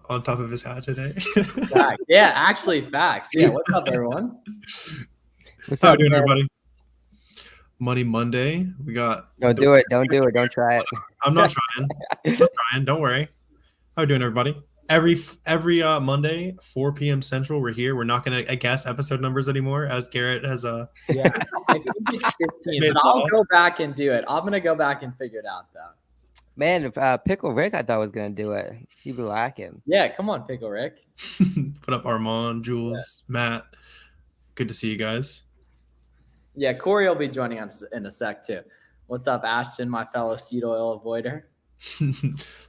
on top of his hat today. Facts. Yeah, actually facts. Yeah, what's up, everyone? What's up, doing, everybody? Money Monday. We got. Don't do it. Don't do it. Don't try it. I'm not trying. Don't worry. How you doing, everybody? Every Monday, 4 p.m. Central, we're here. We're not going to guess episode numbers anymore, as Garrett has Yeah, I think it's 15, but I'll go back and do it. I'm going to go back and figure it out, though. Man, if Pickle Rick, I thought was going to do it. He'd be lacking. Yeah, come on, Pickle Rick. Put up Armand, Jules, Matt. Good to see you guys. Yeah, Corey will be joining us in a sec, too. What's up, Ashton, my fellow seed oil avoider?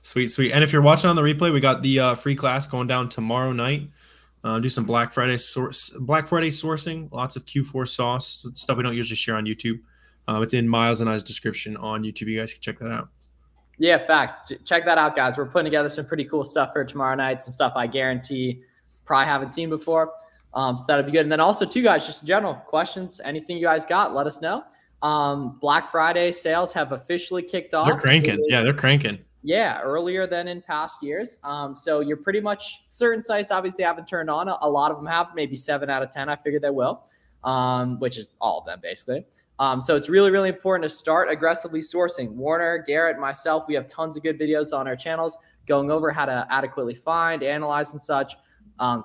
Sweet. And if you're watching on the replay, we got the free class going down tomorrow night. Do some Black Friday sourcing, lots of Q4 sauce, stuff we don't usually share on YouTube. It's in Miles and I's description on YouTube. You guys can check that out. Yeah, facts. Check that out, guys. We're putting together some pretty cool stuff for tomorrow night, some stuff I guarantee probably haven't seen before. So that'll be good. And then also, too, guys, just general questions, anything you guys got, let us know. Black Friday sales have officially kicked off. They're cranking. Yeah, they're cranking. Yeah, earlier than in past years. So you're pretty much certain sites obviously haven't turned on. A lot of them have, maybe 7 out of 10. I figured they will, which is all of them basically. So it's really, really important to start aggressively sourcing. Warner, Garrett, myself, we have tons of good videos on our channels going over how to adequately find, analyze, and such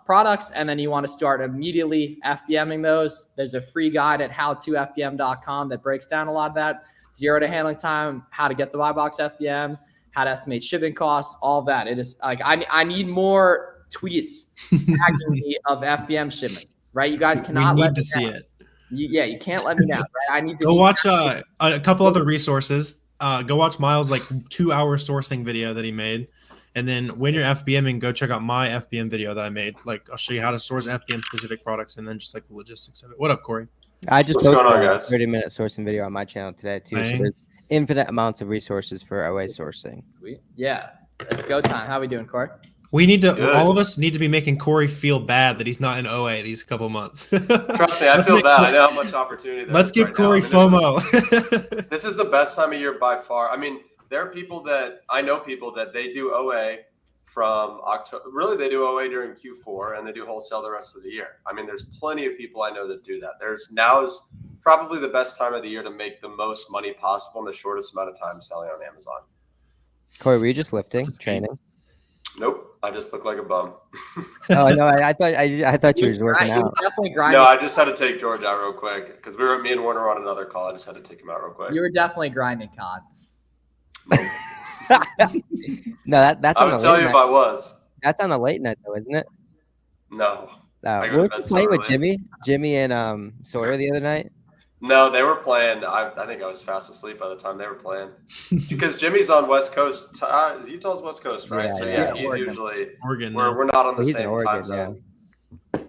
products. And then you want to start immediately FBMing those. There's a free guide at howtofbm.com that breaks down a lot of that. 0 to handling time, how to get the buy box FBM, how to estimate shipping costs, all of that. It is like I need more tweets tagging me of FBM shipment, right? You guys cannot let me see it. You can't let me down. Right? I need to go watch a couple other resources. Go watch Miles' 2-hour sourcing video that he made, and then when you're FBMing, go check out my FBM video that I made. I'll show you how to source FBM specific products, and then just the logistics of it. What up, Corey? I just posted a 30-minute sourcing video on my channel today too. So there's infinite amounts of resources for OA sourcing. Sweet. Yeah, it's go time. How we doing, Corey? We need to. Good. All of us need to be making Corey feel bad that he's not in OA these couple months. Trust me, I feel bad. I know how much opportunity. Let's give right Corey FOMO. This is the best time of year by far. I mean, there are people that I know that they do OA from October. Really, they do OA during Q4 and they do wholesale the rest of the year. I mean, there's plenty of people I know that do that. Now is probably the best time of the year to make the most money possible in the shortest amount of time selling on Amazon. Corey, were you just lifting, training? Nope, I just look like a bum. Oh no, I thought you were working out. Definitely grinding. No, I just had to take George out real quick because me and Warner were on another call. I just had to take him out real quick. You were definitely grinding, COD. No, that's. I would tell you if I was. That's on the late night though, isn't it? No. We're playing with Jimmy and Sawyer the other night. No, they were playing. I think I was fast asleep by the time they were playing because Jimmy's on West Coast. Utah's West Coast, right? Yeah, he's Oregon. Usually Oregon. We're not on the He's same Oregon, time zone. Yeah.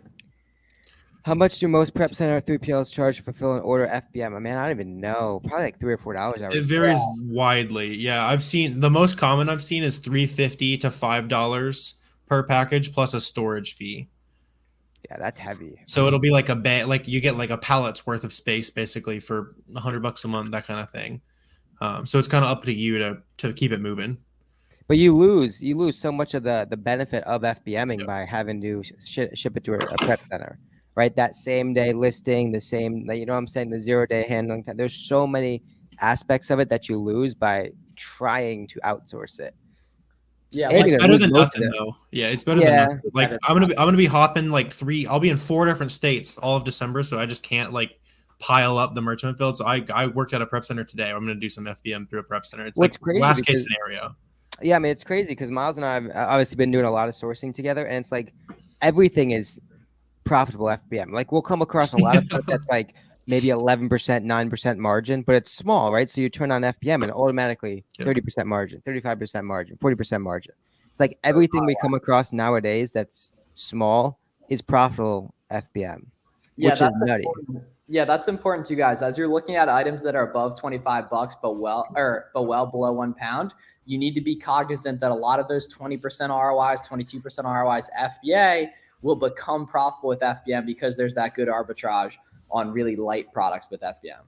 How much do most prep center 3PLs charge to fulfill an order FBM? Man, I don't even know. Probably like $3 or $4. It varies widely. Yeah, I've seen the most common I've seen is $3.50 to $5 per package plus a storage fee. Yeah, that's heavy. So it'll be like a bag, like you get like a pallet's worth of space basically for $100 a month, that kind of thing. So it's kind of up to you to keep it moving. But you lose so much of the benefit of FBMing by having to ship it to a prep center, right? That same day listing, the 0-day handling time. There's so many aspects of it that you lose by trying to outsource it. Yeah, it's better than nothing though. Yeah, it's better than nothing. Like I'm gonna be hopping I'll be in 4 different states all of December, so I just can't pile up the merchant field. So I worked at a prep center today. I'm gonna do some FBM through a prep center. It's crazy last case scenario. Yeah, I mean it's crazy because Miles and I have obviously been doing a lot of sourcing together, and it's everything is profitable FBM. We'll come across a lot of stuff that's maybe 11%, 9% margin, but it's small, right? So you turn on FBM and automatically 30% margin, 35% margin, 40% margin. It's everything we come across nowadays that's small is profitable FBM, which is nutty. Yeah, that's important to you guys. As you're looking at items that are above $25, but well below 1 pound, you need to be cognizant that a lot of those 20% ROIs, 22% ROIs FBA will become profitable with FBM because there's that good arbitrage on really light products with FBM.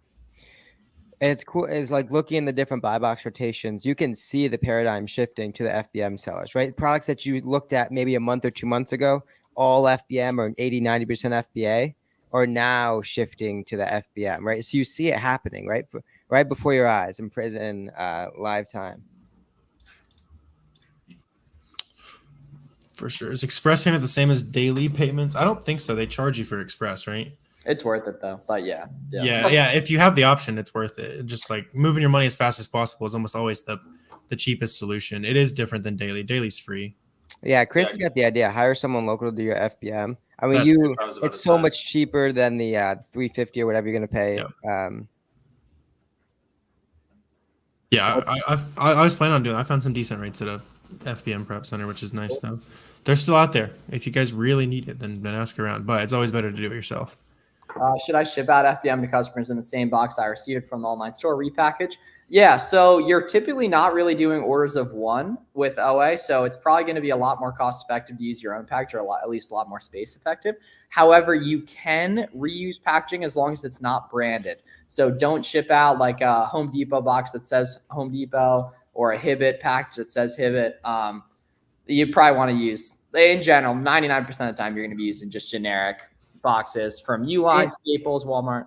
And it's cool. It's like looking in the different buy box rotations. You can see the paradigm shifting to the FBM sellers, right? Products that you looked at maybe a month or 2 months ago, all FBM or 80-90% FBA, are now shifting to the FBM, right? So you see it happening, right? Right before your eyes in prison, live time. For sure. Is express payment the same as daily payments? I don't think so. They charge you for express, right? It's worth it though. But yeah. Yeah. If you have the option, it's worth it. Just like moving your money as fast as possible is almost always the cheapest solution. It is different than daily. Daily's free. Yeah, Chris got the idea. Hire someone local to do your FBM. I mean, it's so much cheaper than the $350 or whatever you're going to pay. Yeah, I was planning on doing. I found some decent rates at a FBM prep center, which is nice though. They're still out there. If you guys really need it, then ask around. But it's always better to do it yourself. Should I ship out FBM to customers in the same box I received from the online store repackage? Yeah, so you're typically not really doing orders of one with OA, so it's probably going to be a lot more cost effective to use your own package, or at least a lot more space effective. However, you can reuse packaging as long as it's not branded. So don't ship out like a Home Depot box that says Home Depot or a Hibbett package that says Hibbett. You probably want to use, in general, 99% of the time you're going to be using just generic boxes from Uline, Staples, Walmart.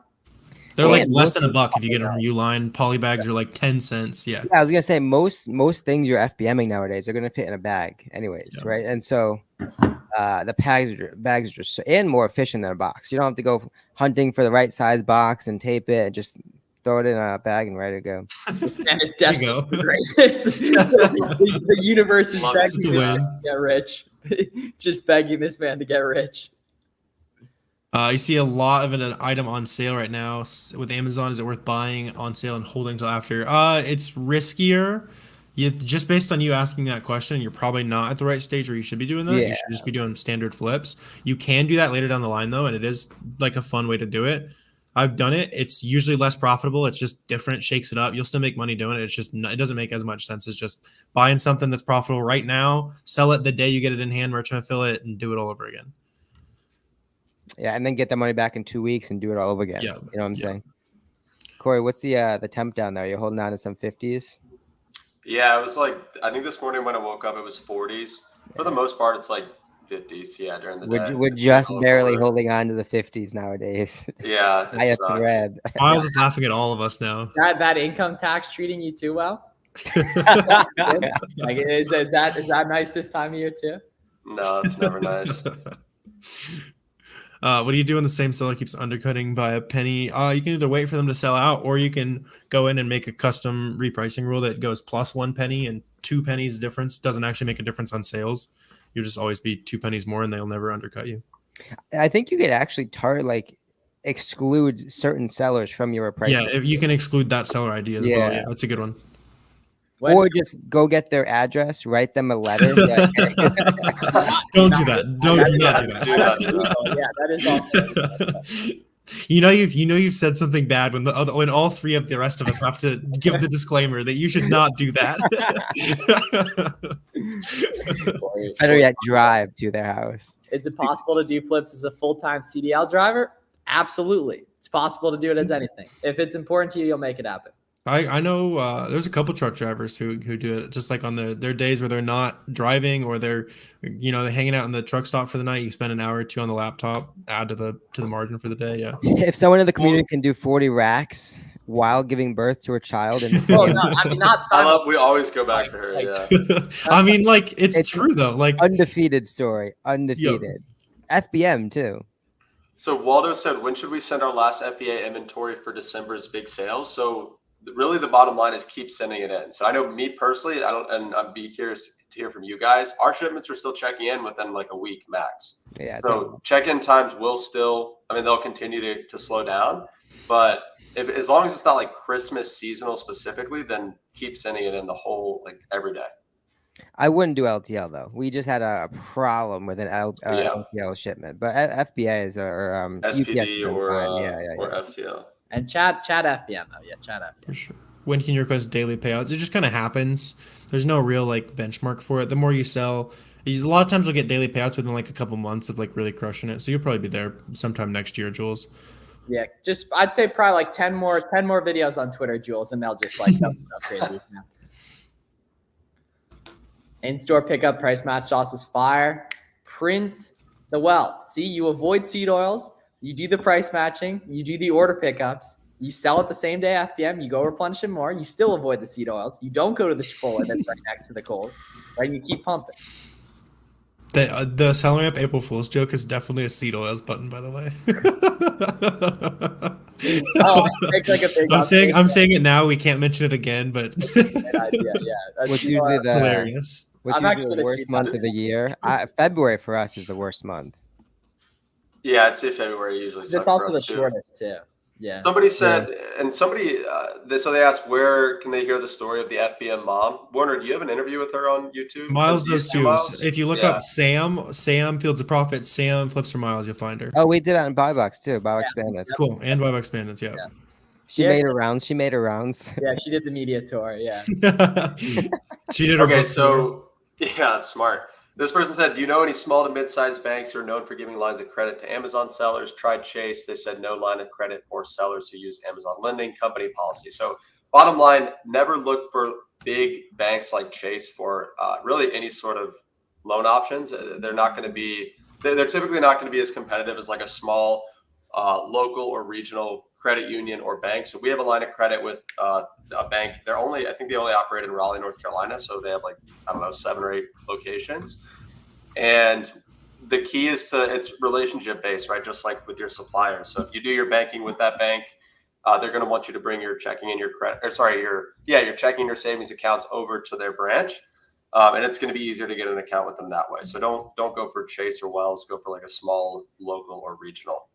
They're like less than $1 if you get them from Uline. Poly bags are like 10 cents. Yeah, I was gonna say most things you're FBMing nowadays are gonna fit in a bag, anyways, right? And so the bags are just and more efficient than a box. You don't have to go hunting for the right size box and tape it and just throw it in a bag and ready to go. And it's destined for greatness. The universe is begging this man to get rich. Just begging this man to get rich. You see a lot of an item on sale right now with Amazon. Is it worth buying on sale and holding till after? It's riskier. Just based on you asking that question, you're probably not at the right stage where you should be doing that. You should just be doing standard flips. You can do that later down the line though, and it is like a fun way to do it. I've done it. It's usually less profitable. It's just different, shakes it up. You'll still make money doing it. It's just it doesn't make as much sense as just buying something that's profitable right now, sell it the day you get it in hand, merchant affiliate, and do it all over again. Yeah, and then get the money back in 2 weeks and do it all over again. Yeah. You know what I'm saying? Corey, what's the temp down there? You're holding on to some 50s? Yeah, it was like, I think this morning when I woke up, it was 40s. For the most part, it's like 50s, during the day. We're just barely holding on to the 50s nowadays. Yeah, I have to read. Miles is laughing at all of us now. That income tax treating you too well? Like, is that nice this time of year too? No, it's never nice. What do you do when the same seller keeps undercutting by a penny? You can either wait for them to sell out, or you can go in and make a custom repricing rule that goes plus 1 penny and 2 pennies difference. Doesn't actually make a difference on sales. You'll just always be 2 pennies more, and they'll never undercut you. I think you could actually exclude certain sellers from your repricing. Yeah, if you can exclude that seller ID as well. Yeah, that's a good one. Or just go get their address, write them a letter. Don't do that. Don't do that. Yeah, that is awesome. You've said something bad when when all three of the rest of us have to give the disclaimer that you should not do that. Better yet, drive to their house. Is it possible to do flips as a full-time CDL driver? Absolutely. It's possible to do it as anything. If it's important to you, you'll make it happen. I know there's a couple truck drivers who do it just like on their days where they're not driving, or they're hanging out in the truck stop for the night. You spend an hour or two on the laptop, add to the margin for the day. Yeah. If someone in the community can do 40 racks while giving birth to a child, and we always go back to her. Yeah. I mean, like it's true though. Like undefeated story, undefeated. Yep. FBM too. So Waldo said, when should we send our last FBA inventory for December's big sales? So really the bottom line is keep sending it in. So I know me personally, I'd be curious to hear from you guys. Our shipments are still checking in within like a week max. Yeah. So check-in times will still, they'll continue to slow down, but as long as it's not like Christmas seasonal specifically, then keep sending it in the whole, like every day. I wouldn't do LTL though. We just had a problem with an LTL shipment, but FBAs or SPD UPS or FTL. And chat FBM though. Yeah, chat FBM. For sure. When can you request daily payouts? It just kind of happens. There's no real like benchmark for it. The more you sell, a lot of times you'll get daily payouts within like a couple months of like really crushing it. So you'll probably be there sometime next year, Jules. Yeah, just I'd say probably like 10 more videos on Twitter, Jules, and they'll just like go crazy. In-store pickup price match sauce was fire. Print the wealth. See, you avoid seed oils. You do the price matching. You do the order pickups. You sell it the same day FBM. You go replenish it more. You still avoid the seed oils. You don't go to the Chipotle that's right next to the Kohl's. Right? You keep pumping. The selling up April Fool's joke is definitely a seed oils button, by the way. I'm saying it now. We can't mention it again, but What's usually hilarious. What's usually the worst month of the year? February for us is the worst month. Yeah, I'd say February usually sucks. It's also for us the shortest too. Yeah. Somebody said, and somebody, so they asked, where can they hear the story of the FBM mom? Warner, do you have an interview with her on YouTube? Miles does too. Miles? If you look up Sam Fields of Profit, Sam Flips4Miles, you'll find her. Oh, we did that in Buy Box too. Buy Box Bandits. Cool. And Buy Box Bandits, yeah. She made her rounds. Yeah, she did the media tour. Yeah. She did her Okay, so yeah, that's smart. This person said, do you know any small to mid-sized banks who are known for giving lines of credit to Amazon sellers? Tried Chase. They said no line of credit for sellers who use Amazon lending company policy. So bottom line, never look for big banks like Chase for really any sort of loan options. They're not going to be, they're typically not going to be as competitive as like a small local or regional credit union or bank. So we have a line of credit with a bank. I think they only operate in Raleigh, North Carolina. So they have 7 or 8 locations. And the key is it's relationship based, right? Just like with your suppliers. So if you do your banking with that bank, they're going to want you to bring your checking and your your checking, your savings accounts over to their branch. And it's going to be easier to get an account with them that way. So don't go for Chase or Wells, go for like a small local or regional.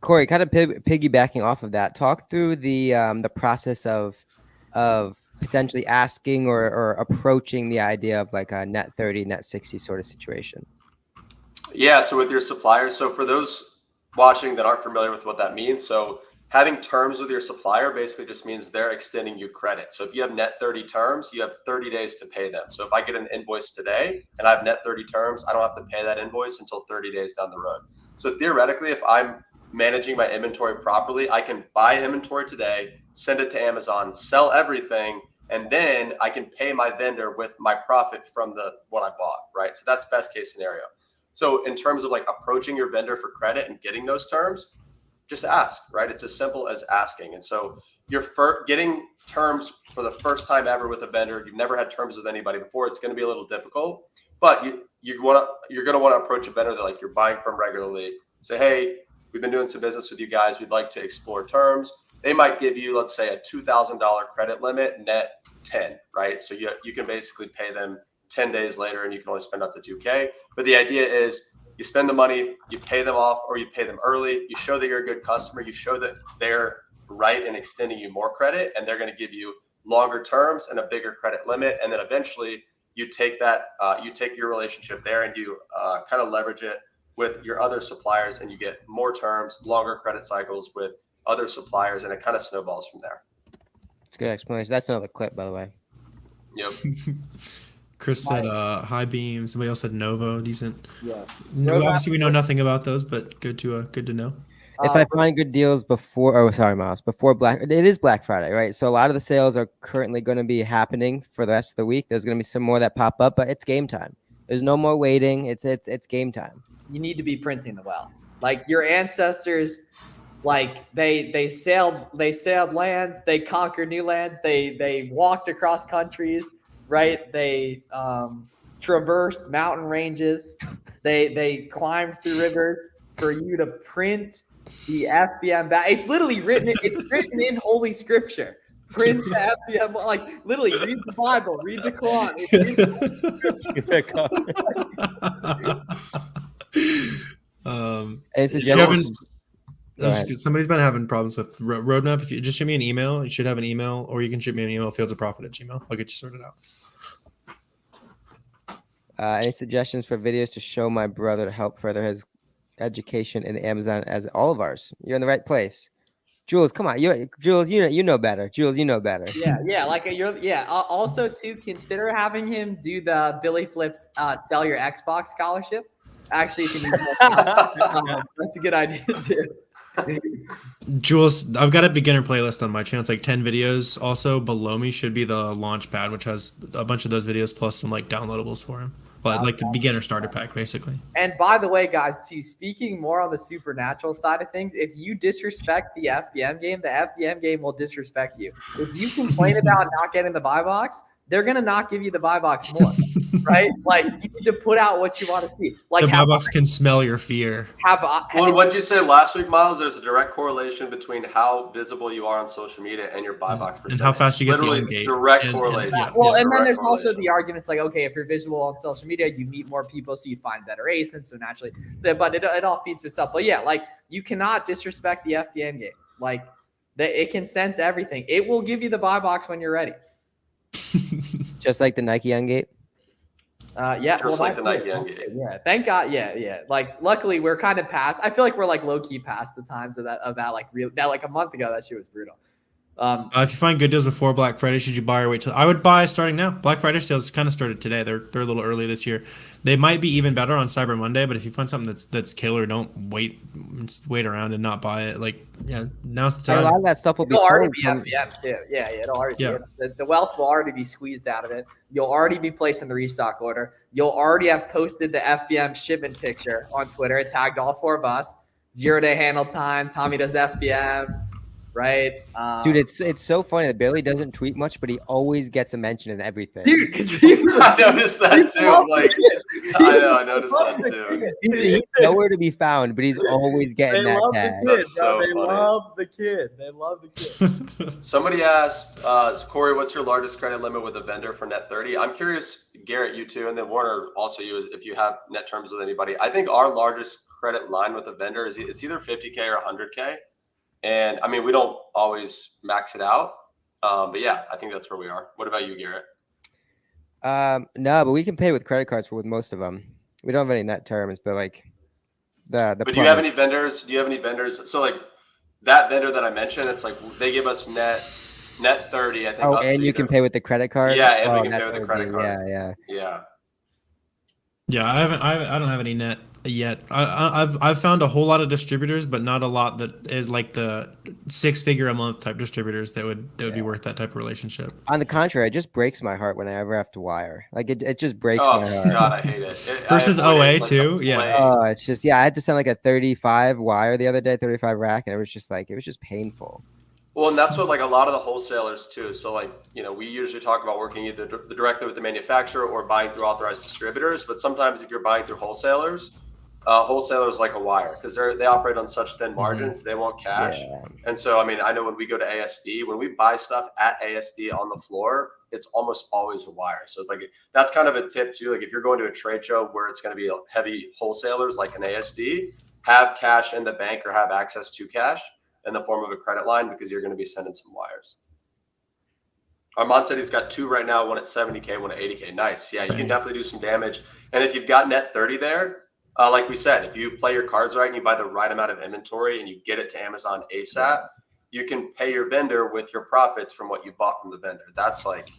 Corey, kind of piggybacking off of that, talk through the process of potentially asking or approaching the idea of like a net 30, net 60 sort of situation. Yeah, so with your suppliers, so for those watching that aren't familiar with what that means, so having terms with your supplier basically just means they're extending you credit. So if you have net 30 terms, you have 30 days to pay them. So if I get an invoice today and I have net 30 terms, I don't have to pay that invoice until 30 days down the road. So theoretically, if I'm managing my inventory properly, I can buy inventory today, send it to Amazon, sell everything, and then I can pay my vendor with my profit from what I bought, right? So that's best case scenario. So in terms of like approaching your vendor for credit and getting those terms, just ask, right? It's as simple as asking. And so you're getting terms for the first time ever with a vendor. You've never had terms with anybody before. It's going to be a little difficult, but you're going to want to approach a vendor that like you're buying from regularly. Say, hey, we've been doing some business with you guys. We'd like to explore terms. They might give you, let's say, a $2,000 credit limit, net 10, right? So you can basically pay them 10 days later and you can only spend up to $2K. But the idea is you spend the money, you pay them off, or you pay them early. You show that you're a good customer. You show that they're right in extending you more credit, and they're going to give you longer terms and a bigger credit limit. And then eventually you take your relationship there and you kind of leverage it with your other suppliers, and you get more terms, longer credit cycles with other suppliers, and it kind of snowballs from there. It's a good explanation. That's another clip, by the way. Yep. Chris said high beam. Somebody else said Novo, decent. Yeah. Obviously, we know nothing about those, but good to know. If I find good deals before Black, it is Black Friday, right? So a lot of the sales are currently going to be happening for the rest of the week. There's going to be some more that pop up, but it's game time. There's no more waiting. It's game time. You need to be printing the wealth. Like your ancestors, like they sailed lands, they conquered new lands, they walked across countries, right? They traversed mountain ranges, they climbed through rivers for you to print the FBM back. It's literally written in Holy Scripture. Print the FBM, like literally read the Bible, read the Quran. Somebody's been having problems with roadmap. If you just shoot me an email, you should have an email, or you can shoot me an email, fieldsofprofit@gmail.com. I'll get you sorted out. Any suggestions for videos to show my brother to help further his education in Amazon as all of ours? You're in the right place. Jules, come on. Jules, you know better. Jules, you know better. Yeah. Also, to consider having him do the Billy Flips sell your Xbox scholarship. Actually, that's a good idea too. Jules, I've got a beginner playlist on my channel. It's like 10 videos. Also below me should be the launch pad, which has a bunch of those videos plus some like downloadables for him. But like the beginner starter pack, basically. And by the way, guys, too, speaking more on the supernatural side of things, if you disrespect the FBM game, the FBM game will disrespect you. If you complain about not getting the buy box, they're gonna not give you the buy box more, right? Like you need to put out what you want to see. Like the buy box can smell your fear. Well, what did you say last week, Miles? There's a direct correlation between how visible you are on social media and your buy box percentage. And how fast you get Literally the on-gate. direct correlation. And then there's also the arguments like, okay, if you're visible on social media, you meet more people, so you find better ASINs. So naturally, but it all feeds itself. But yeah, like you cannot disrespect the FBM game. Like it can sense everything. It will give you the buy box when you're ready. Just like the Nike Ungate. Yeah, just like the Nike Ungate. Yeah, thank God. Yeah. Like, luckily, we're kind of past. I feel like we're like low key past the times of that like real that like a month ago. That shit was brutal. If you find good deals before Black Friday, should you buy or wait till? I would buy starting now. Black Friday sales kind of started today. They're a little early this year. They might be even better on Cyber Monday, but if you find something that's killer, don't wait. Just wait around and not buy it. Like, yeah, now's the time. A lot of that stuff will be already sold be FBM too. Yeah, it'll already. Yeah. The wealth will already be squeezed out of it. You'll already be placing the restock order. You'll already have posted the FBM shipment picture on Twitter. It tagged all four of us. 0-day handle time. Tommy does FBM. Right, dude. It's so funny that Billy doesn't tweet much, but he always gets a mention in everything. Dude, I noticed that too. Like, I noticed that too. He's nowhere to be found, but he's always getting that tag. They love the kid. They love the kid. Somebody asked, Corey, what's your largest credit limit with a vendor for net 30? I'm curious, Garrett, you too, and then Warner, also you, if you have net terms with anybody. I think our largest credit line with a vendor is it's either 50K or 100K. And I mean, we don't always max it out. But yeah, I think that's where we are. What about you, Garrett? No, but we can pay with credit cards with most of them. We don't have any net terms, but like the. But do you have any vendors? So like that vendor that I mentioned, it's like they give us net 30. I think. Oh, and you can pay with the credit card. Yeah, and we can pay with the credit card. Yeah. Yeah, I don't have any net yet. I've found a whole lot of distributors, but not a lot that is like the 6-figure a month type distributors that would be worth that type of relationship. On the contrary, it just breaks my heart when I ever have to wire. Like it just breaks my heart. God, I hate it. Versus OA too. Yeah. Oh, it's just I had to send like a 35 wire the other day, 35 rack, and it was just painful. Well, and that's what like a lot of the wholesalers too. So like, we usually talk about working either directly with the manufacturer or buying through authorized distributors. But sometimes if you're buying through wholesalers like a wire because they operate on such thin margins, they want cash. Yeah. And so, I mean, I know when we go to ASD, when we buy stuff at ASD on the floor, it's almost always a wire. So it's like, that's kind of a tip too. Like if you're going to a trade show where it's going to be heavy wholesalers like an ASD, have cash in the bank or have access to cash in the form of a credit line because you're going to be sending some wires. Armand said he's got 2 right now, one at 70K, one at 80K. Nice. Yeah, you can definitely do some damage. And if you've got net 30 there, like we said, if you play your cards right and you buy the right amount of inventory and you get it to Amazon ASAP, you can pay your vendor with your profits from what you bought from the vendor. That's like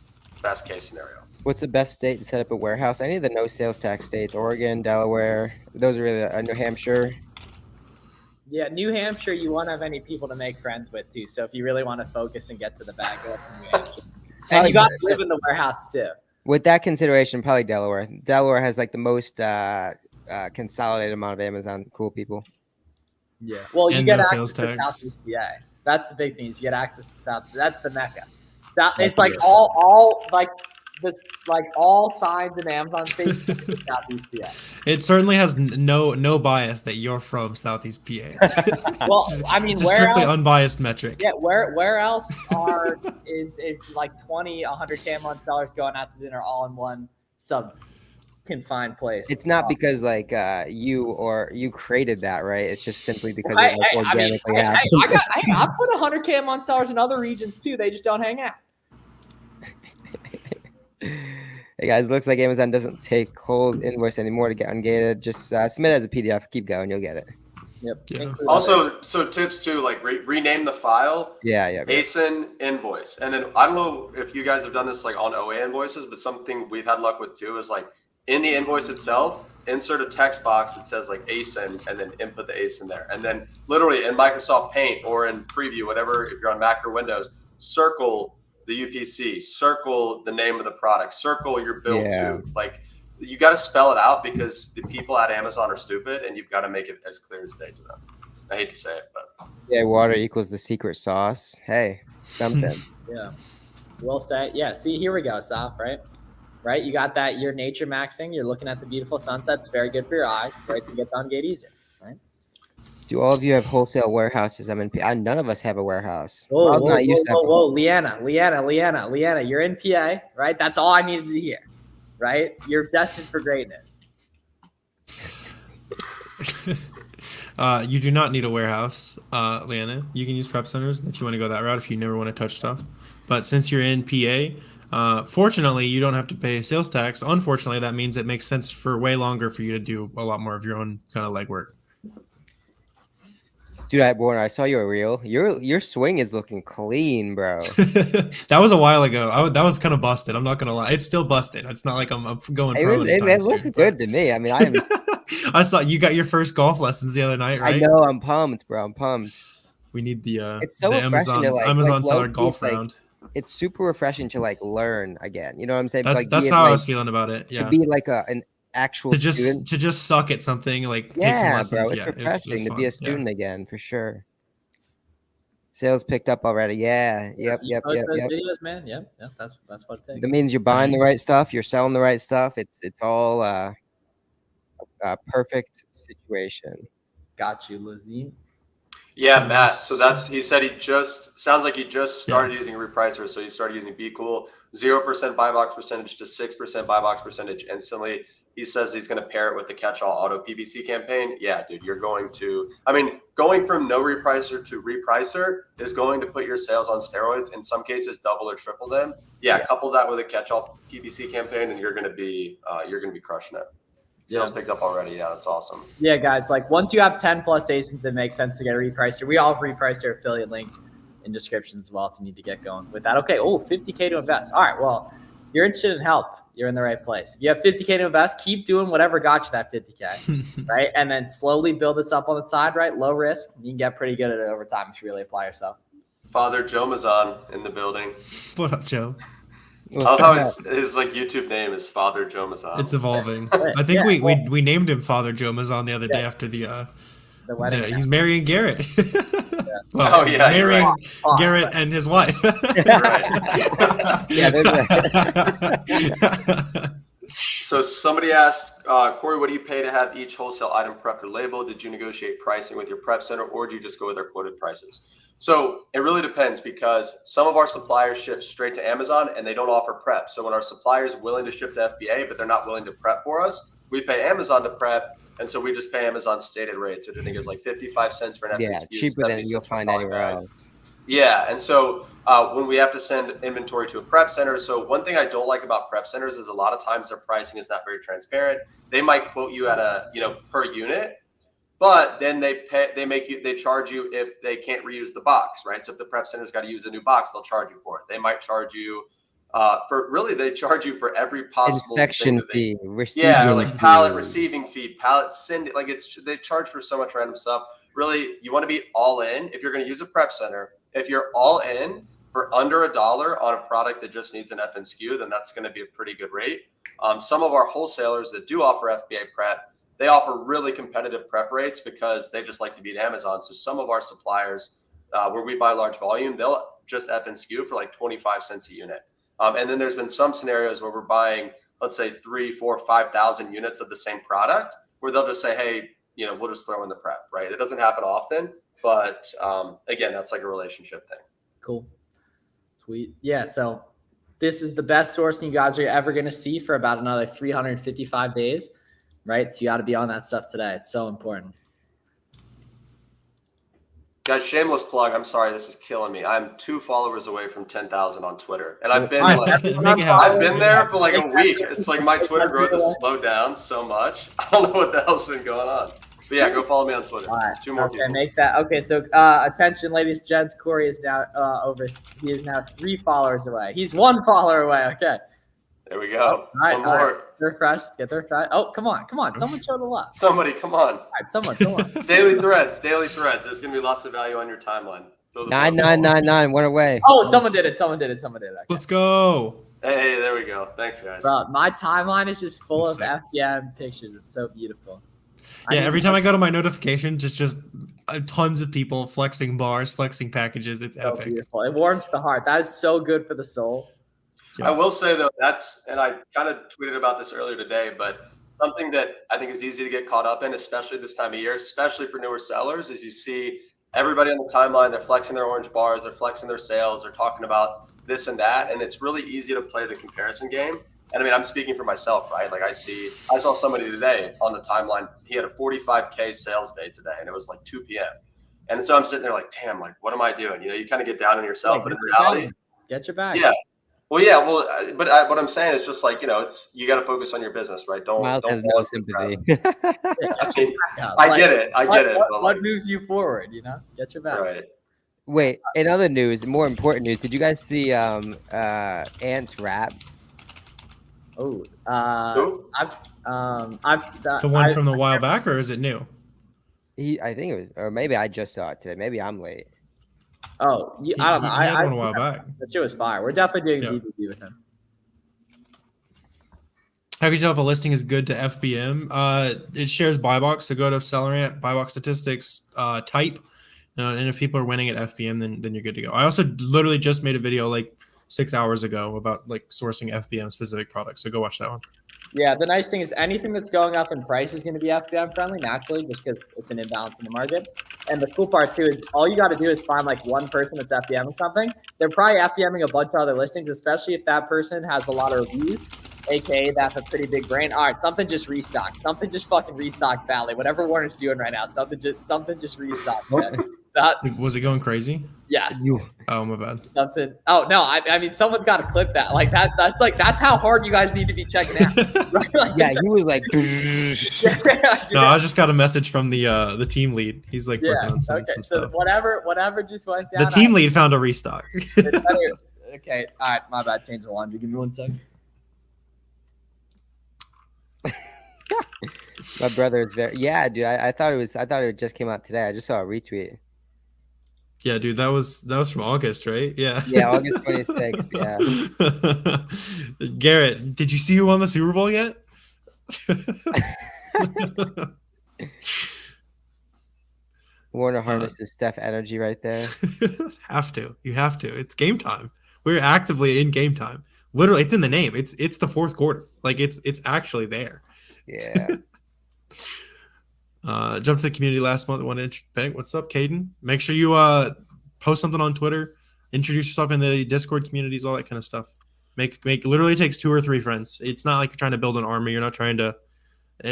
best case scenario. What's the best state to set up a warehouse? Any of the no sales tax states, Oregon, Delaware, those are really New Hampshire. Yeah, New Hampshire, you won't have any people to make friends with too. So if you really want to focus and get to the bag, go from New Hampshire. And you got to live in the warehouse too. With that consideration, probably Delaware. Delaware has like the most consolidated amount of Amazon cool people. Yeah. Well, you get access to tax. Southeast PA. That's the big thing. Is you get access to South. That's the mecca. It's like all like this, like all signs in Amazon space. Southeast PA. It certainly has no bias that you're from Southeast PA. Well, I mean, it's a strictly unbiased metric. Yeah, where else is like 20, 100K a month sellers going out to dinner all in one confined place? It's not because like you created that, right? It's just simply because it organically happened. I put 100K a month sellers in other regions too. They just don't hang out. Hey guys, looks like Amazon doesn't take cold invoice anymore to get ungated. Just submit it as a PDF. Keep going, you'll get it. Yep. Yeah. Also, so tips too, like rename the file. Yeah. ASIN invoice, and then I don't know if you guys have done this like on OA invoices, but something we've had luck with too is like in the invoice itself, insert a text box that says like ASIN and then input the ASIN there. And then literally in Microsoft Paint or in Preview, whatever, if you're on Mac or Windows, circle the UPC, circle the name of the product, circle your bill to. Like, you got to spell it out because the people at Amazon are stupid and you've got to make it as clear as day to them. I hate to say it, but. Yeah, water equals the secret sauce. Hey, something. Yeah. Well said. Yeah, see, here we go, Saf, right? Right? You got that, you're nature maxing, you're looking at the beautiful sunsets, very good for your eyes, right? To get done, get easier, right? Do all of you have wholesale warehouses? None of us have a warehouse. Whoa, Leanna, you're in PA, right? That's all I needed to hear, right? You're destined for greatness. You do not need a warehouse, Leanna. You can use prep centers if you want to go that route, if you never want to touch stuff. But since you're in PA, fortunately, you don't have to pay sales tax. Unfortunately, that means it makes sense for way longer for you to do a lot more of your own kind of legwork. Dude, I saw your reel. Your swing is looking clean, bro. That was a while ago. That was kind of busted. I'm not gonna lie. It's still busted. It's not like I'm going pro. It looked good to me. I mean, I saw you got your first golf lessons the other night, right? I know. I'm pumped, bro. I'm pumped. We need the it's so the refreshing to Amazon seller golf round. It's super refreshing to like learn again. You know what I'm saying? That's how I was feeling about it. Yeah. To be like an actual student. To just suck at something, like take some lessons. Bro, it's refreshing to be a student again for sure. Sales picked up already. Yeah. Yep. Videos, man. Yep. That's what it takes. That means you're buying the right stuff. You're selling the right stuff. It's all a perfect situation. Got you, Lizzie. Yeah, Matt. So he said sounds like he just started using a repricer. So he started using Be Cool, 0% buy box percentage to 6% buy box percentage instantly. He says he's going to pair it with the catch-all auto PPC campaign. Yeah, dude, going from no repricer to repricer is going to put your sales on steroids. In some cases, double or triple them. Yeah, couple that with a catch-all PPC campaign, and you're going to be crushing it. Sales picked up already. Yeah, that's awesome. Yeah, guys, like once you have 10 plus ASINs, it makes sense to get a repricer. We all have repricer affiliate links in descriptions as well if you need to get going with that. Okay, $50K to invest. All right, well, if you're interested in help, you're in the right place. If you have $50K to invest, keep doing whatever got you that $50K, right? And then slowly build this up on the side, right? Low risk. You can get pretty good at it over time if you really apply yourself. Father Joe Mazan in the building. What up, Joe? His like YouTube name is Father Joe Mazan. It's evolving. I think we named him Father Joe Mazan the other day after the wedding. He's marrying Garrett. Well, marrying Garrett and his wife. So somebody asked, Corey, what do you pay to have each wholesale item prepped or labeled? Did you negotiate pricing with your prep center, or do you just go with their quoted prices? So it really depends, because some of our suppliers ship straight to Amazon and they don't offer prep. So when our supplier is willing to ship to FBA, but they're not willing to prep for us, we pay Amazon to prep. And so we just pay Amazon stated rates, which I think is like 55 cents for an FBA. Yeah, cheaper than you'll find anywhere else. Yeah. And so when we have to send inventory to a prep center, so one thing I don't like about prep centers is a lot of times their pricing is not very transparent. They might quote you at per unit, but then they charge you if they can't reuse the box, right? So if the prep center's got to use a new box, they'll charge you for it. They might charge you they charge you for every possible inspection fee, pallet receiving fee, pallet send, they charge for so much random stuff. Really, you want to be all in if you're going to use a prep center. If you're all in for under $1 on a product that just needs an FN SKU, then that's going to be a pretty good rate. Some of our wholesalers that do offer FBA prep, they offer really competitive prep rates because they just like to beat Amazon. So some of our suppliers, where we buy large volume, they'll just FN SKU for like 25 cents a unit. And then there's been some scenarios where we're buying, let's say 3, 4, 5,000 units of the same product, where they'll just say, hey, we'll just throw in the prep, right? It doesn't happen often, but again, that's like a relationship thing. Cool. Sweet. Yeah. So this is the best sourcing you guys are ever going to see for about another 355 days, right? So you got to be on that stuff today. It's so important. Guys, shameless plug. I'm sorry, this is killing me. I'm 2 followers away from 10,000 on Twitter, and I've been I've been there for like a week. It's like my Twitter growth has slowed down so much. I don't know what the hell's been going on. But yeah, go follow me on Twitter. All right. 2 more people. Make that. Okay, so attention, ladies and gents. Corey is now He is now 3 followers away. He's 1 follower away. Okay. There we go. All right, One more. They're fresh. Let's get their fresh. Oh, come on. Someone show the love. Somebody, come on. All right, someone, come on. Daily threads. There's going to be lots of value on your timeline. 9999 went away. Oh, someone did it. Okay. Let's go. Hey, there we go. Thanks, guys. Bro, my timeline is just full Let's of FBM pictures. It's so beautiful. Yeah, every time I go to my notifications, it's just tons of people flexing bars, flexing packages. It's so epic. beautiful. It warms the heart. That is so good for the soul. I will say, though, and I kind of tweeted about this earlier today, but something that I think is easy to get caught up in, especially this time of year, especially for newer sellers, is you see everybody on the timeline, they're flexing their orange bars, they're flexing their sales, they're talking about this and that, and it's really easy to play the comparison game. And I mean, I'm speaking for myself, right? Like I saw somebody today on the timeline, he had a 45K sales day today, and it was like 2 p.m. And so I'm sitting there like, damn, like, what am I doing? You know, you kind of get down on yourself, but in reality, get your bag. Yeah. Well, yeah. Well, but what I'm saying is just like, you know, you got to focus on your business, right? Miles has no sympathy. I get it. What moves you forward? You know, get your bag. Right. Wait, in other news, more important news, did you guys see Ant's rap? Oh, Who? the one from the while back, or is it new? I think it was, or maybe I just saw it today. Maybe I'm late. Oh, I don't know. He had I one a while back. The shit was fire. We're definitely doing Yeah. DVD with him. How can you tell if a listing is good to FBM? It shares buy box, so go to seller rant, buy box statistics, type, and if people are winning at FBM, then you're good to go. I also literally just made a video like 6 hours ago about like sourcing FBM specific products, so go watch that one. Yeah, the nice thing is anything that's going up in price is going to be FBM friendly naturally, just because it's an imbalance in the market. And the cool part too is all you got to do is find like one person that's FBMing something. They're probably FBMing a bunch of other listings, especially if that person has a lot of reviews, aka they have a pretty big brain. All right, something just restocked. Something just fucking restocked Valley. Whatever Warner's doing right now, something just restocked. Man. Was it going right? Yes. Oh, my bad. Something. Oh no! I mean, someone's got to clip that. Like that. That's how hard you guys need to be checking out. Right? Like, Yeah, he was like, No, I just got a message from the team lead. He's like working on some so stuff. whatever just went down. The team lead found a restock. Okay, all right, my bad. Change the laundry. Give me 1 second. my brother is very, yeah, dude. I thought it just came out today. I just saw a retweet. Yeah, dude, that was from August, right? Yeah. Yeah, August 26th. Yeah. Garrett, did you see who won the Super Bowl yet? Warner harnesses Steph energy right there. You have to. It's game time. We're actively in game time. Literally, it's in the name. It's the fourth quarter. Like it's actually there. Yeah. Jumped to the community last month. 1 inch bank. What's up, Caden? Make sure you post something on Twitter. Introduce yourself in the Discord communities, all that kind of stuff. Make literally takes 2 or 3 friends. It's not like you're trying to build an army. You're not trying to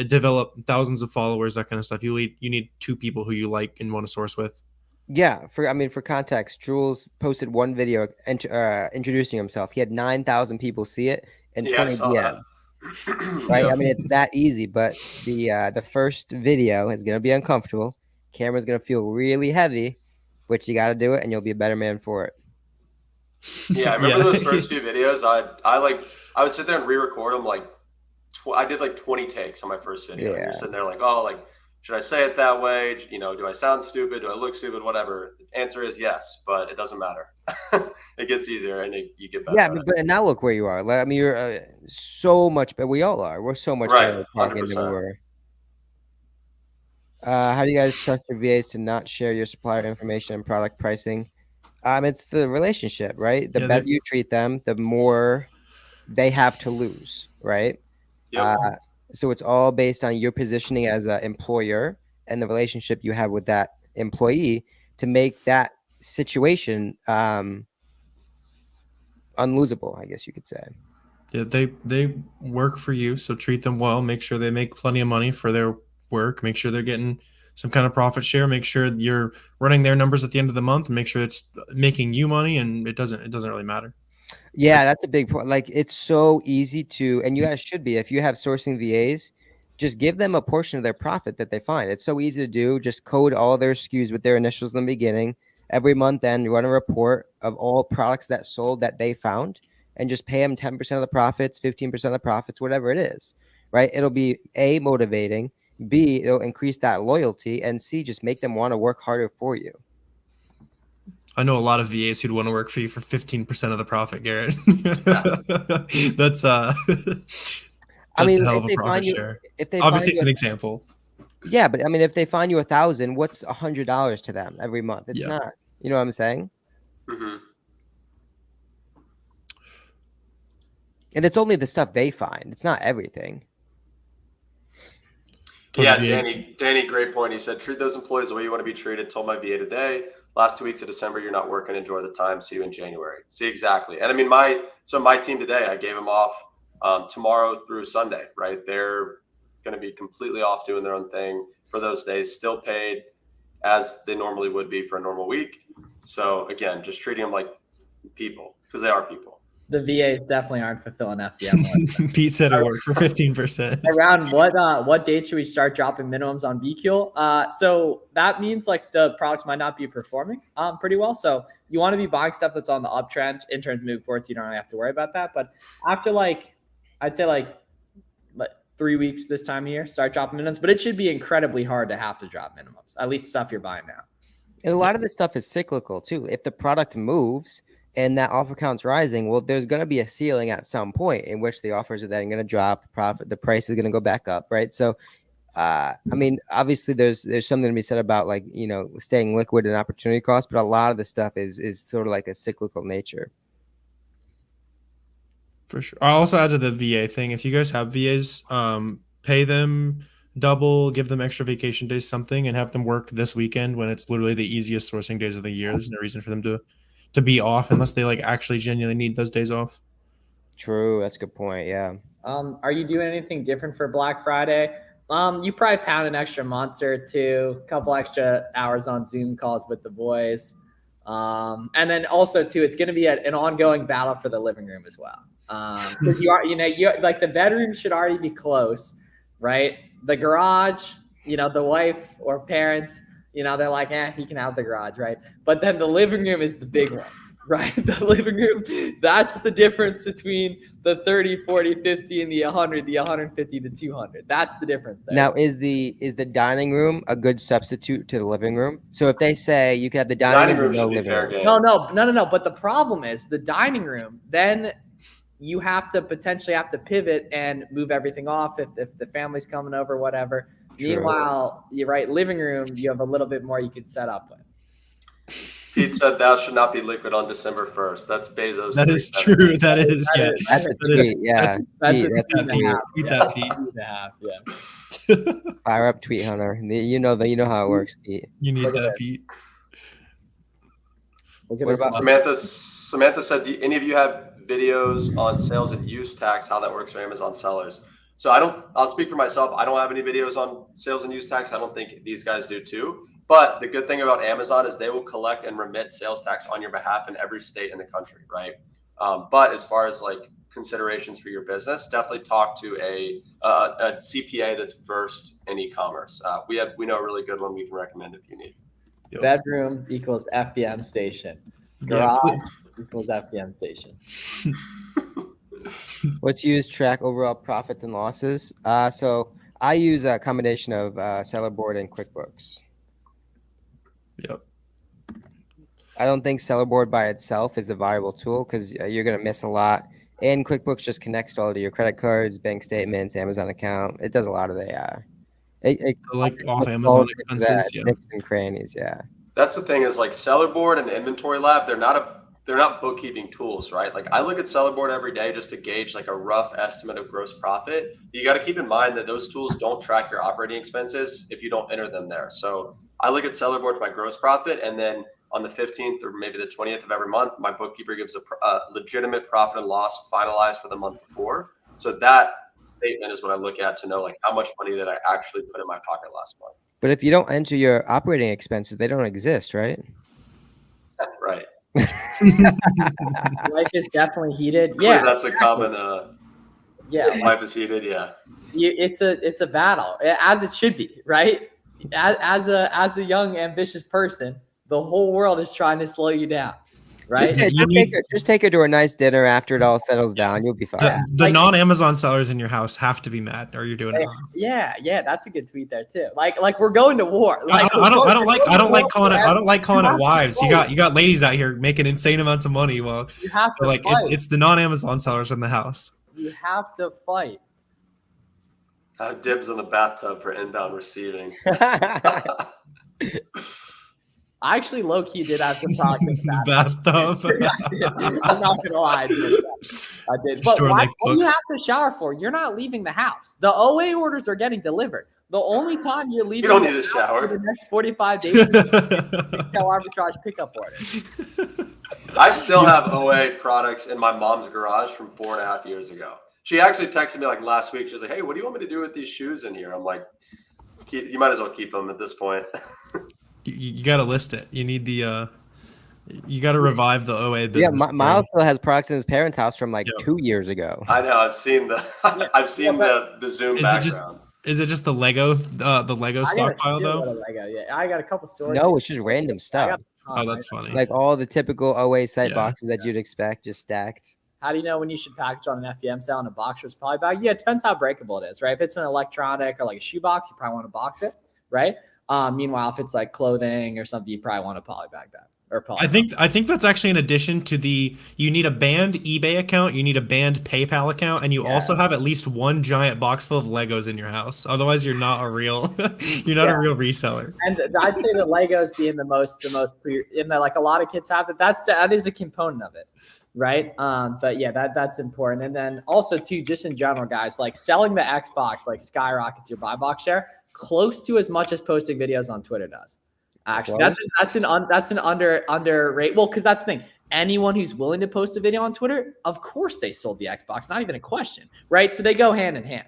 develop thousands of followers, that kind of stuff. You need 2 people who you like and want to source with. Yeah, for context, Jules posted one video introducing himself. He had 9,000 people see it and 20 DMs. Right? Yeah. I mean, it's that easy, but the first video is gonna be uncomfortable. Camera's gonna feel really heavy, but you got to do it, and you'll be a better man for it. Yeah, I remember those first few videos. I would sit there and re-record them. Like, I did like 20 takes on my first video. Yeah. You're sitting there like, oh, like, should I say it that way? You know, do I sound stupid? Do I look stupid? Whatever. The answer is yes, but it doesn't matter. It gets easier, and you get better. Yeah, at it. but now look where you are. Like, I mean, you're so much better. We all are. We're so much better at talking than we 100%. were. How do you guys trust your VAs to not share your supplier information and product pricing? It's the relationship, right? The better you treat them, the more they have to lose, right? Yep. So it's all based on your positioning as an employer and the relationship you have with that employee to make that situation unlosable, I guess you could say. Yeah, they work for you, so treat them well. Make sure they make plenty of money for their work. Make sure they're getting some kind of profit share. Make sure you're running their numbers at the end of the month, and make sure it's making you money. And it doesn't really matter. Yeah, that's a big point. Like, it's so easy to, and you guys should be, if you have sourcing VAs, just give them a portion of their profit that they find. It's so easy to do. Just code all their SKUs with their initials in the beginning. Every month, then run a report of all products that sold that they found. and just pay them 10% of the profits, 15% of the profits, whatever it is, right? It'll be A, motivating, B, it'll increase that loyalty, and C, just make them want to work harder for you. I know a lot of VAs who'd want to work for you for 15% of the profit, Garrett. That's I mean, a hell if of a they profit find you, share. if they Obviously, find it's you, an example. yeah, but I mean, if they find you 1,000, what's $100 to them every month? It's Yeah. not. You know what I'm saying? Mm-hmm. And it's only the stuff they find. It's not everything. Yeah, Danny, great point. He said, treat those employees the way you want to be treated. Told my VA today, last 2 weeks of December, you're not working. Enjoy the time. See you in January. See, exactly. And I mean, my team today, I gave them off tomorrow through Sunday, right? They're going to be completely off doing their own thing for those days, still paid as they normally would be for a normal week. So again, just treating them like people because they are people. The VAs definitely aren't fulfilling FBM. Pete said it worked for 15%. Around what date should we start dropping minimums on BQL? So that means like the products might not be performing pretty well. So you want to be buying stuff that's on the uptrend in terms of move forward, so you don't really have to worry about that. But after I'd say like 3 weeks this time of year, start dropping minimums. But it should be incredibly hard to have to drop minimums, at least stuff you're buying now. And a lot of this stuff is cyclical too. If the product moves and that offer count's rising, well, there's going to be a ceiling at some point in which the offers are then going to drop, the price is going to go back up, right? So, I mean, obviously there's something to be said about like, you know, staying liquid and opportunity cost, but a lot of the stuff is sort of like a cyclical nature. For sure. I'll also add to the VA thing. If you guys have VAs, pay them double, give them extra vacation days, something, and have them work this weekend when it's literally the easiest sourcing days of the year. There's no reason for them to be off unless they like actually genuinely need those days off. True. That's a good point. Yeah. Are you doing anything different for Black Friday? You probably pound an extra monster or two, a couple extra hours on Zoom calls with the boys. And then also too, it's going to be an ongoing battle for the living room as well. Because you like the bedroom should already be close, right? The garage, the wife or parents, they're like, he can have the garage, right? But then the living room is the big one, right? The living room, that's the difference between the 30, 40, 50, and the 100, the 150, the 200. That's the difference there. Now, is the dining room a good substitute to the living room? So if they say you can have the dining room, no living room. No. But the problem is the dining room, then you potentially have to pivot and move everything off if the family's coming over, whatever. True. Meanwhile, you're right, living room, you have a little bit more you could set up with. Pete said thou should not be liquid on December 1st. That's Bezos. That is true. That is, yeah. That's a tweet. Yeah. Tweet that, Pete. Yeah. Fire up, Tweet Hunter. You know how it works, Pete. You need that, Pete. What about Samantha said, do any of you have videos on sales and use tax, how that works for Amazon sellers? So I'll speak for myself. I don't have any videos on sales and use tax. I don't think these guys do too. But the good thing about Amazon is they will collect and remit sales tax on your behalf in every state in the country, right? But as far as like considerations for your business, definitely talk to a CPA that's versed in e-commerce. We know a really good one we can recommend if you need. Yep. Bedroom equals FBM station. Garage equals FBM station. What's used track overall profits and losses? So I use a combination of Sellerboard and QuickBooks. Yep. I don't think Sellerboard by itself is a viable tool because you're going to miss a lot. And QuickBooks just connects all to your credit cards, bank statements, Amazon account. It does a lot of the like off Amazon expenses, yeah. Nicks and crannies, yeah. That's the thing is like Sellerboard and Inventory Lab, they're not bookkeeping tools, right? Like I look at Sellerboard every day just to gauge like a rough estimate of gross profit. You got to keep in mind that those tools don't track your operating expenses if you don't enter them there. So I look at Sellerboard for my gross profit, and then on the 15th or maybe the 20th of every month, my bookkeeper gives a legitimate profit and loss finalized for the month before. So that statement is what I look at to know like how much money did I actually put in my pocket last month. But if you don't enter your operating expenses, they don't exist, right? Right. Life is definitely heated. Yeah, that's a common. Life is heated. Yeah. It's a battle, as it should be, right? As a young ambitious person, the whole world is trying to slow you down. right? Just take her to a nice dinner after it all settles down. You'll be fine. The non-Amazon sellers in your house have to be mad, or you're doing it wrong. Yeah, that's a good tweet there too. Like we're going to war. I don't like calling it wives. You got ladies out here making insane amounts of money. Well, you have so to like fight. it's the non-Amazon sellers in the house. You have to fight. Dibs on the bathtub for inbound receiving. I actually low-key did have some talk in the bathtub. I'm not gonna lie, I did. But what do you have to shower for? You're not leaving the house. The OA orders are getting delivered. The only time you're leaving, you don't need a shower for the next 45 days. Retail arbitrage pickup order. I still have OA products in my mom's garage from 4.5 years ago. She actually texted me like last week. She's like, "Hey, what do you want me to do with these shoes in here?" I'm like, "You might as well keep them at this point." You got to list it. You need the you got to revive the OA business. Yeah, Miles still has products in his parents' house from like 2 years ago. I know. I've seen the the Zoom background. Is it just the Lego stockpile though? Lego, yeah. I got a couple stores. No, it's just random stuff. Oh, that's funny. Like all the typical OA site boxes that you'd expect, just stacked. How do you know when you should package on an FEM cell and a box versus polybag? Yeah, it depends how breakable it is, right? If it's an electronic or like a shoe box, you probably want to box it, right? Meanwhile, if it's like clothing or something, you probably want a polybag that. I think that's actually in addition to you need a banned eBay account, you need a banned PayPal account, and you also have at least one giant box full of Legos in your house. Otherwise, you're not a real a real reseller. And I'd say the Legos being the most in that, like a lot of kids have it. That is a component of it, right? But yeah, that's important. And then also too, just in general, guys, like selling the Xbox like skyrockets your buy box share close to as much as posting videos on Twitter does. Actually, that's an underrated. Well, because that's the thing. Anyone who's willing to post a video on Twitter, of course they sold the Xbox. Not even a question, right? So they go hand in hand.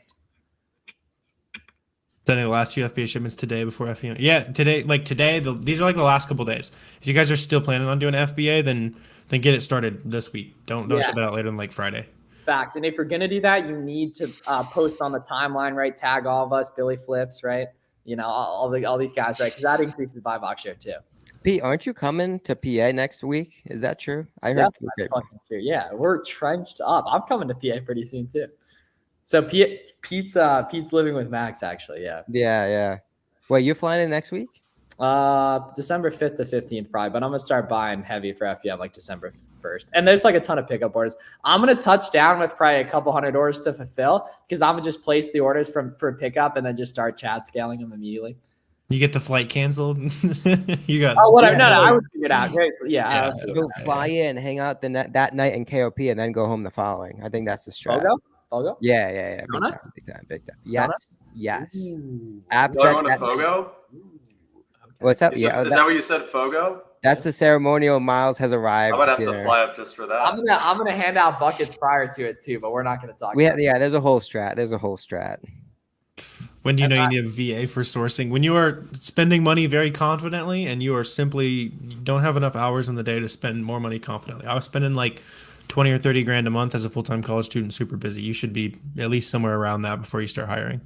Then the last few FBA shipments today before FBA. Yeah, today. These are like the last couple days. If you guys are still planning on doing FBA, then get it started this week. Don't ship it out later than like Friday. Facts. And if you're gonna do that, you need to post on the timeline, right? Tag all of us, Billy Flips, right? You know, all these guys, right? Because that increases buy box share too. Pete, aren't you coming to PA next week? Is that true? I heard that's fucking true. Yeah, we're trenched up. I'm coming to PA pretty soon too. So Pete's living with Max actually. Yeah. Yeah. Wait, you're flying in next week? December 5th to 15th probably, but I'm gonna start buying heavy for FBM like December 1st. And there's like a ton of pickup orders. I'm gonna touch down with probably a couple hundred orders to fulfill because I'm gonna just place the orders for pickup and then just start chat scaling them immediately. You get the flight canceled. You got whatever. No, I would figure it out. Great. Yeah. Go fly in, hang out that night in KOP, and then go home the following. I think that's the strat. Fogo? Yeah. Big time. Yes. Do I want a Fogo? What's up? Is that what you said, Fogo? That's the ceremonial. Miles has arrived. I might have to fly up just for that. I'm gonna hand out buckets prior to it too, but we're not gonna talk. There's a whole strat. When do you know you need a VA for sourcing? When you are spending money very confidently and you don't have enough hours in the day to spend more money confidently. I was spending like 20 or 30 grand a month as a full-time college student, super busy. You should be at least somewhere around that before you start hiring.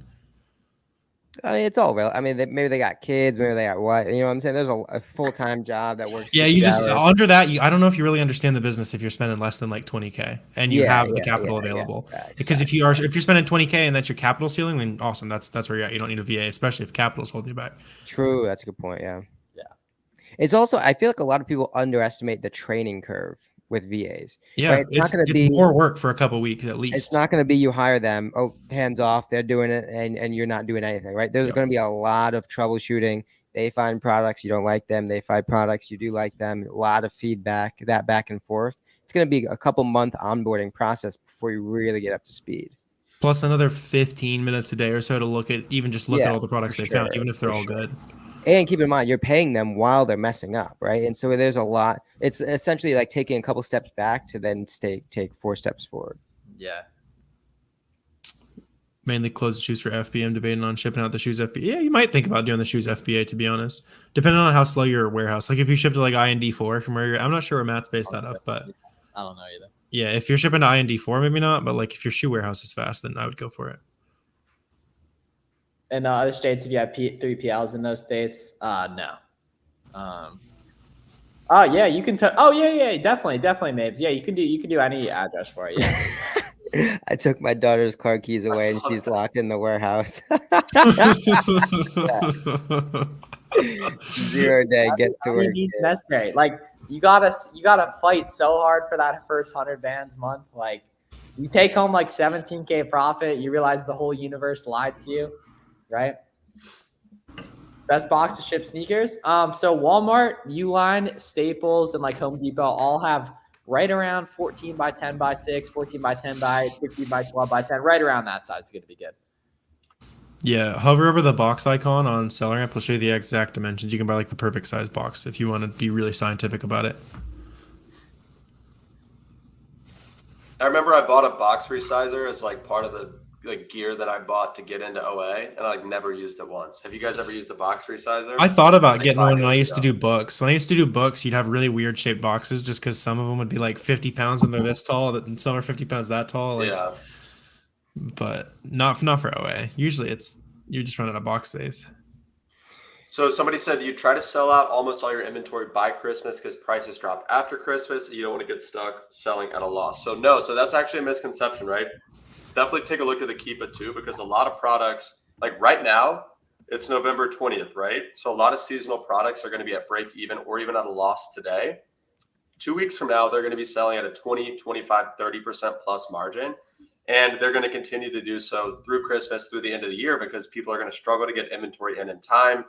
I mean, it's all real. I mean, maybe they got kids, maybe they got what, you know what I'm saying? There's a full-time job that works. Yeah, you just, under that, I don't know if you really understand the business if you're spending less than like 20K and you have the capital available. Because if you're spending 20K and that's your capital ceiling, then awesome. That's where you're at. You don't need a VA, especially if capital's holding you back. True. That's a good point. Yeah. It's also, I feel like a lot of people underestimate the training curve with VAs. Yeah, right? It's more work for a couple of weeks at least. It's not going to be you hire them, hands off, they're doing it, and you're not doing anything, right? There's going to be a lot of troubleshooting. They find products, you don't like them. They find products, you do like them. A lot of feedback, that back and forth. It's going to be a couple month onboarding process before you really get up to speed. Plus another 15 minutes a day or so to look at all the products they found, even if they're all good. And keep in mind, you're paying them while they're messing up, right? And so there's a lot. It's essentially like taking a couple steps back to then take 4 steps forward. Yeah. Mainly close the shoes for FBM, debating on shipping out the shoes FBA. Yeah, you might think about doing the shoes FBA, to be honest. Depending on how slow your warehouse. Like if you ship to like IND4 from where you're, I'm not sure where Matt's based out of, but I don't know either. Yeah, if you're shipping to IND4, maybe not, but like if your shoe warehouse is fast, then I would go for it. In other states, if you have 3PLs in those states, no. Oh yeah, you can. Yeah, definitely, Mabes. Yeah, you can do any address for it. Yeah. I took my daughter's car keys away and saw she's that. locked in the warehouse. 0 day, get to Any work. means necessary. Like you gotta fight so hard for that first 100 bands month. Like you take home like 17K profit, you realize the whole universe lied to you, right? Best box to ship sneakers. So Walmart, Uline, Staples, and like Home Depot all have right around 14 by 10 by 6, 14 by 10 by 15 by 12 by 10. Right around that size is going to be good. Yeah, hover over the box icon on SellerAmp. It'll show you the exact dimensions. You can buy like the perfect size box if you want to be really scientific about it. I remember I bought a box resizer as like part of the like gear that I bought to get into OA, and I like never used it once. Have you guys ever used a box resizer? I thought about Like getting 5 one when I years used to ago. do books. When I used to do books, you'd have really weird shaped boxes just because some of them would be like 50 pounds and they're this tall, and some are 50 pounds that tall. Like, Yeah. but not for OA. Usually you're just running out of box space. So somebody said you try to sell out almost all your inventory by Christmas because prices drop after Christmas. You don't want to get stuck selling at a loss. So no, so that's actually a misconception, right? Definitely take a look at the Keep It too, because a lot of products, like right now, it's November 20th, right? So a lot of seasonal products are going to be at break even or even at a loss today. 2 weeks from now, they're going to be selling at a 20, 25, 30% plus margin. And they're going to continue to do so through Christmas, through the end of the year, because people are going to struggle to get inventory in time.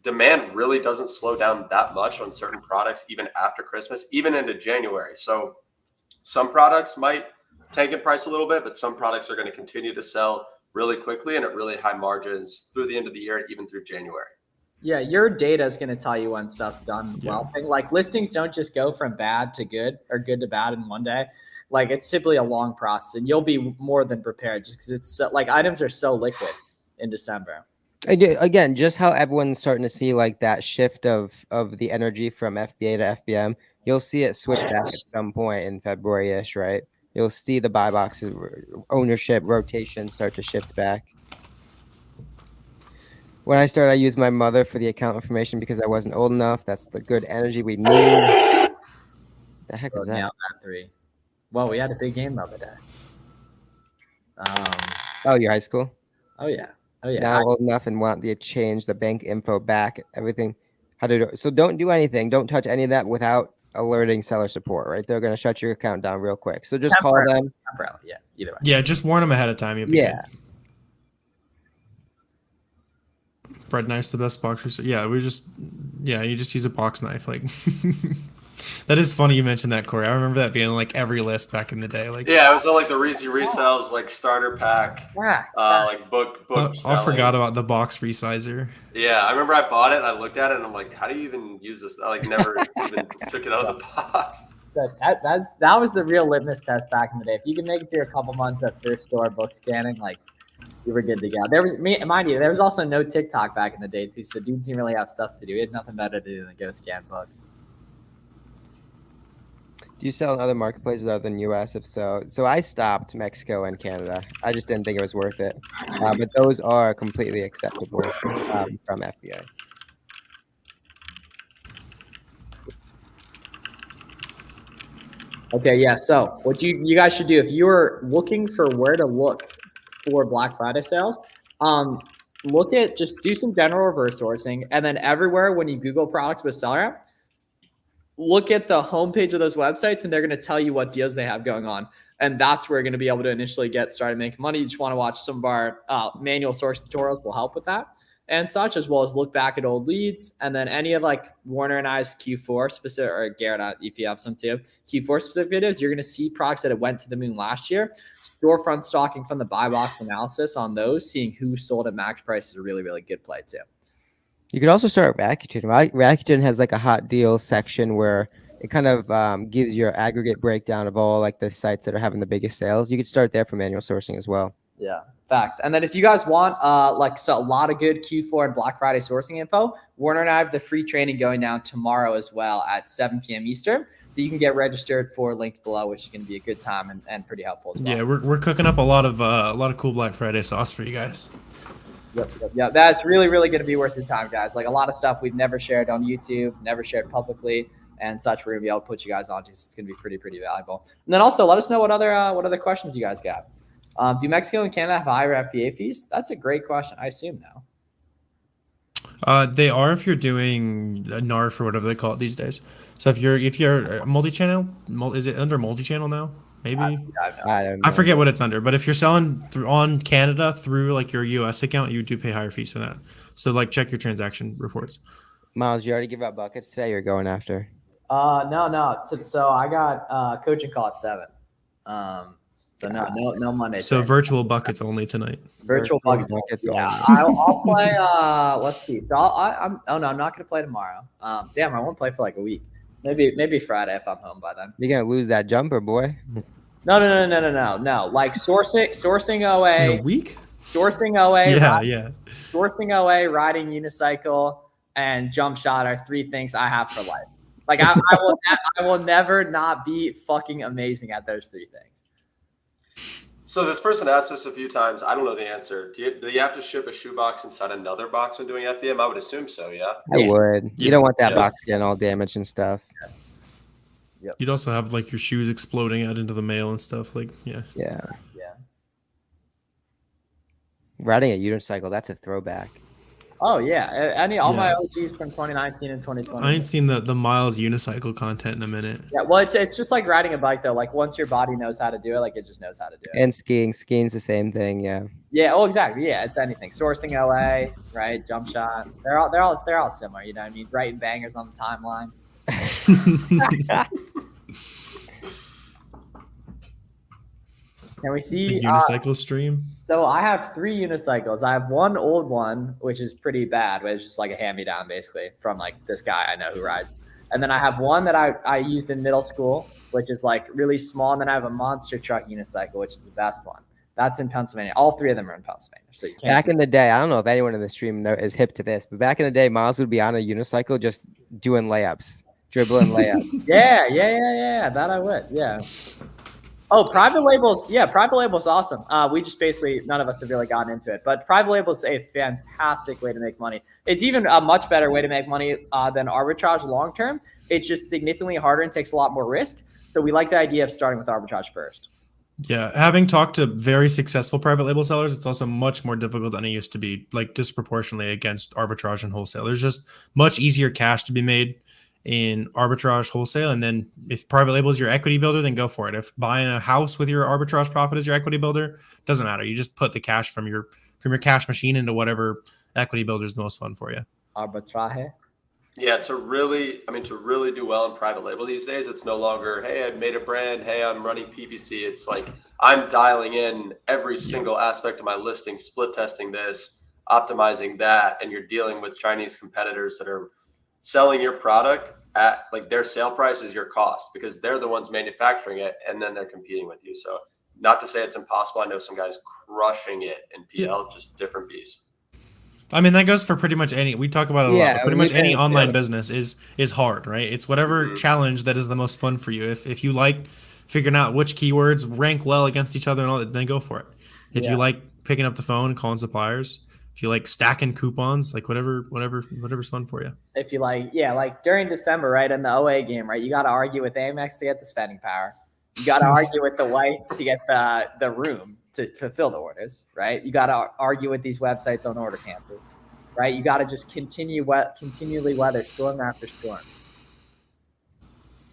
Demand really doesn't slow down that much on certain products, even after Christmas, even into January. So some products might tank in price a little bit, but some products are going to continue to sell really quickly and at really high margins through the end of the year, even through January. Yeah, your data is going to tell you when stuff's done Yeah. well. Like listings don't just go from bad to good or good to bad in one day. Like it's simply a long process, and you'll be more than prepared just because it's so, like items are so liquid in December. Again, just how everyone's starting to see like that shift of the energy from FBA to FBM. You'll see it switch back at some point in February-ish, right? You'll see the buy boxes ownership rotation start to shift back. When I started, I used my mother for the account information because I wasn't old enough. That's the good energy we need. The heck is that? Nailed that 3. Well, we had a big game the other day. Oh, your high school? Oh yeah. Now I'm old enough and want the change the bank info back, everything. How to do it. So don't do anything. Don't touch any of that without alerting seller support, right? They're going to shut your account down real quick. So just call them. Temporarily, yeah. Either way. Yeah, just warn them ahead of time. You'll be Yeah. good. Bread knife's the best box research. Yeah, you just use a box knife. Like that is funny you mentioned that, Corey. I remember that being on, like every list back in the day. Like Yeah, it was all like the Reezy resells, like starter pack, like book. I selling. forgot about the box resizer. Yeah, I remember I bought it and I looked at it and I'm like, how do you even use this? I like never even took it out of the box. That was the real litmus test back in the day. If you can make it through a couple months of thrift store book scanning, like you were good to go. There was also no TikTok back in the day too, so dudes didn't really have stuff to do. He had nothing better to do than go scan books. Do you sell in other marketplaces other than US? If so, I stopped Mexico and Canada. I just didn't think it was worth it. But those are completely acceptable from FBA. Okay, yeah. So what you guys should do if you are looking for where to look for Black Friday sales, just do some general reverse sourcing, and then everywhere when you Google products with SellerAmp, look at the homepage of those websites, and they're going to tell you what deals they have going on. And that's where you're going to be able to initially get started making money. You just want to watch some of our manual source tutorials will help with that and such, as well as look back at old leads. And then any of like Warner and I's Q4 specific, or Garrett, if you have some too, Q4 specific videos, you're going to see products that it went to the moon last year. Storefront stocking from the buy box analysis on those, seeing who sold at max price is a really, really good play too. You could also start Rakuten. Rakuten has like a hot deal section where it kind of gives your aggregate breakdown of all like the sites that are having the biggest sales. You could start there for manual sourcing as well. Yeah, facts. And then if you guys want a lot of good Q4 and Black Friday sourcing info, Warner and I have the free training going down tomorrow as well at 7 p.m. Eastern that you can get registered for, linked below, which is going to be a good time and pretty helpful as well. Yeah, we're cooking up a lot of cool Black Friday sauce for you guys. Yep. That's really, really going to be worth your time, guys. Like a lot of stuff we've never shared on YouTube, never shared publicly. and such. We're gonna be able to put you guys on to. It's gonna be pretty valuable. And then also let us know what other questions you guys got. Do Mexico and Canada have higher FBA fees? That's a great question. I assume no. They are if you're doing a NARF or whatever they call it these days. So if you're multi-channel, is it under multi-channel now? Maybe I don't know. I forget what it's under, but if you're selling on Canada through like your US account, you do pay higher fees for that. So like check your transaction reports. Miles, you already give out buckets today. You're going after. No. So I got coaching call at 7. So no Monday. So virtual buckets only tonight. Virtual buckets. Yeah, I'll play. Let's see. So I'm not going to play tomorrow. Damn, I won't play for like a week. Maybe Friday if I'm home by then. You're gonna lose that jumper, boy. No. Like sourcing OA. In a week? Sourcing OA. Yeah. Sourcing OA, riding unicycle, and jump shot are 3 things I have for life. Like I will never not be fucking amazing at those 3 things. So this person asked us a few times. I don't know the answer. Do you have to ship a shoebox inside another box when doing FBM? I would assume so. Yeah. I would. You don't want that box getting all damaged and stuff. Yep. You'd also have like your shoes exploding out into the mail and stuff. Like Yeah. Yeah. Riding a unicycle, that's a throwback. Oh yeah, all my OGs from 2019 and 2020. I ain't seen the Miles unicycle content in a minute. Yeah, well, it's just like riding a bike though. Like once your body knows how to do it, like it just knows how to do it. And skiing's the same thing. Yeah. Yeah. Oh, exactly. Yeah, it's anything. Sourcing OA, right? Jump shot. They're all similar. You know what I mean? Writing bangers on the timeline. Can we see the unicycle stream? So I have 3 unicycles. I have one old one, which is pretty bad, but it's just like a hand-me-down basically from like this guy I know who rides. And then I have one that I used in middle school, which is like really small. And then I have a monster truck unicycle, which is the best one. That's in Pennsylvania. All 3 of them are in Pennsylvania. So you can't. Back in the day, I don't know if anyone in the stream is hip to this, but back in the day, Miles would be on a unicycle just doing layups, dribbling layups. Yeah. That I would. Yeah. Oh, private labels. Yeah, private labels awesome. We just basically, none of us have really gotten into it. But private labels is a fantastic way to make money. It's even a much better way to make money than arbitrage long term. It's just significantly harder and takes a lot more risk. So we like the idea of starting with arbitrage first. Yeah, having talked to very successful private label sellers, it's also much more difficult than it used to be, like disproportionately against arbitrage and wholesale. There's just much easier cash to be made in arbitrage wholesale, and then if private label is your equity builder, then go for it. If buying a house with your arbitrage profit is your equity builder, doesn't matter. You just put the cash from your cash machine into whatever equity builder is the most fun for you. Arbitrage. Yeah, to really do well in private label these days, it's no longer, hey, I've made a brand, hey, I'm running PPC. It's like I'm dialing in every single aspect of my listing, split testing this, optimizing that, and you're dealing with Chinese competitors that are selling your product at like their sale price is your cost because they're the ones manufacturing it and then they're competing with you. So not to say it's impossible. I know some guys crushing it in PL, just different beast. I mean, that goes for pretty much any, we talk about it a lot, but pretty much any online business is hard, right? It's whatever challenge that is the most fun for you. If you like figuring out which keywords rank well against each other and all that, then go for it. If you like picking up the phone and calling suppliers, if you like stacking coupons, like whatever's fun for you. If you like, like during December, right, in the OA game, right, you got to argue with Amex to get the spending power. You got to argue with the wife to get the room to fulfill the orders, right? You got to argue with these websites on order cancels, right? You got to just continually weather storm after storm.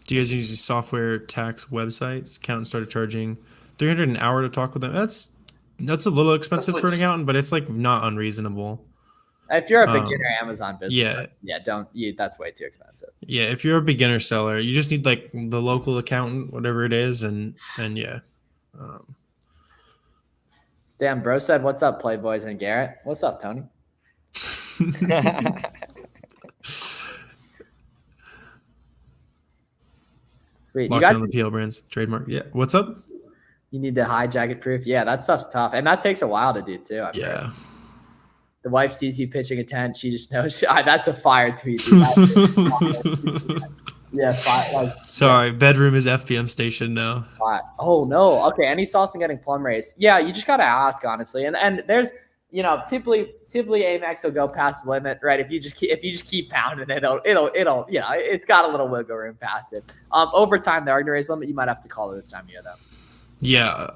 Do you guys use these software tax websites? Accountant started charging $300 an hour to talk with them. That's a little expensive for an accountant, but it's like not unreasonable. If you're a beginner Amazon business, that's way too expensive. Yeah, if you're a beginner seller, you just need like the local accountant, whatever it is, and yeah. Damn, bro said, "What's up, Playboys and Garrett? What's up, Tony?" Wait, you guys on the PL brands trademark. Yeah, what's up? You need the high jacket proof. Yeah, that stuff's tough, and that takes a while to do too. Yeah. The wife sees you pitching a tent. She just knows. That's a fire tweet. Yeah. Sorry, bedroom is FBM station now. Oh no. Okay. Any sauce in getting plum race? Yeah, you just gotta ask honestly. And there's typically Amex will go past the limit, right? If you just keep pounding it, it's got a little wiggle room past it. Over time, the argument raise limit, you might have to call it this time of year though. Yeah.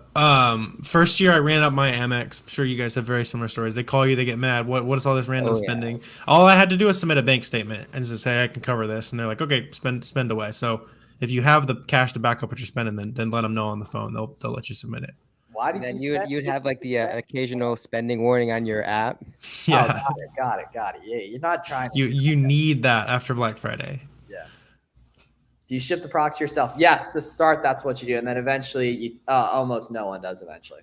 First year I ran up my Amex. I'm sure you guys have very similar stories. They call you, they get mad. What is all this random spending? All I had to do was submit a bank statement and just say I can cover this, and they're like, okay, spend away. So if you have the cash to back up what you're spending, then let them know on the phone. They'll let you submit it. Why did you'd have like the occasional spending warning on your app? Yeah. Oh, got it. Yeah, you're not trying. You need that after Black Friday. Yeah. Do you ship the products yourself? Yes, to start, that's what you do, and then eventually, almost no one does. Eventually.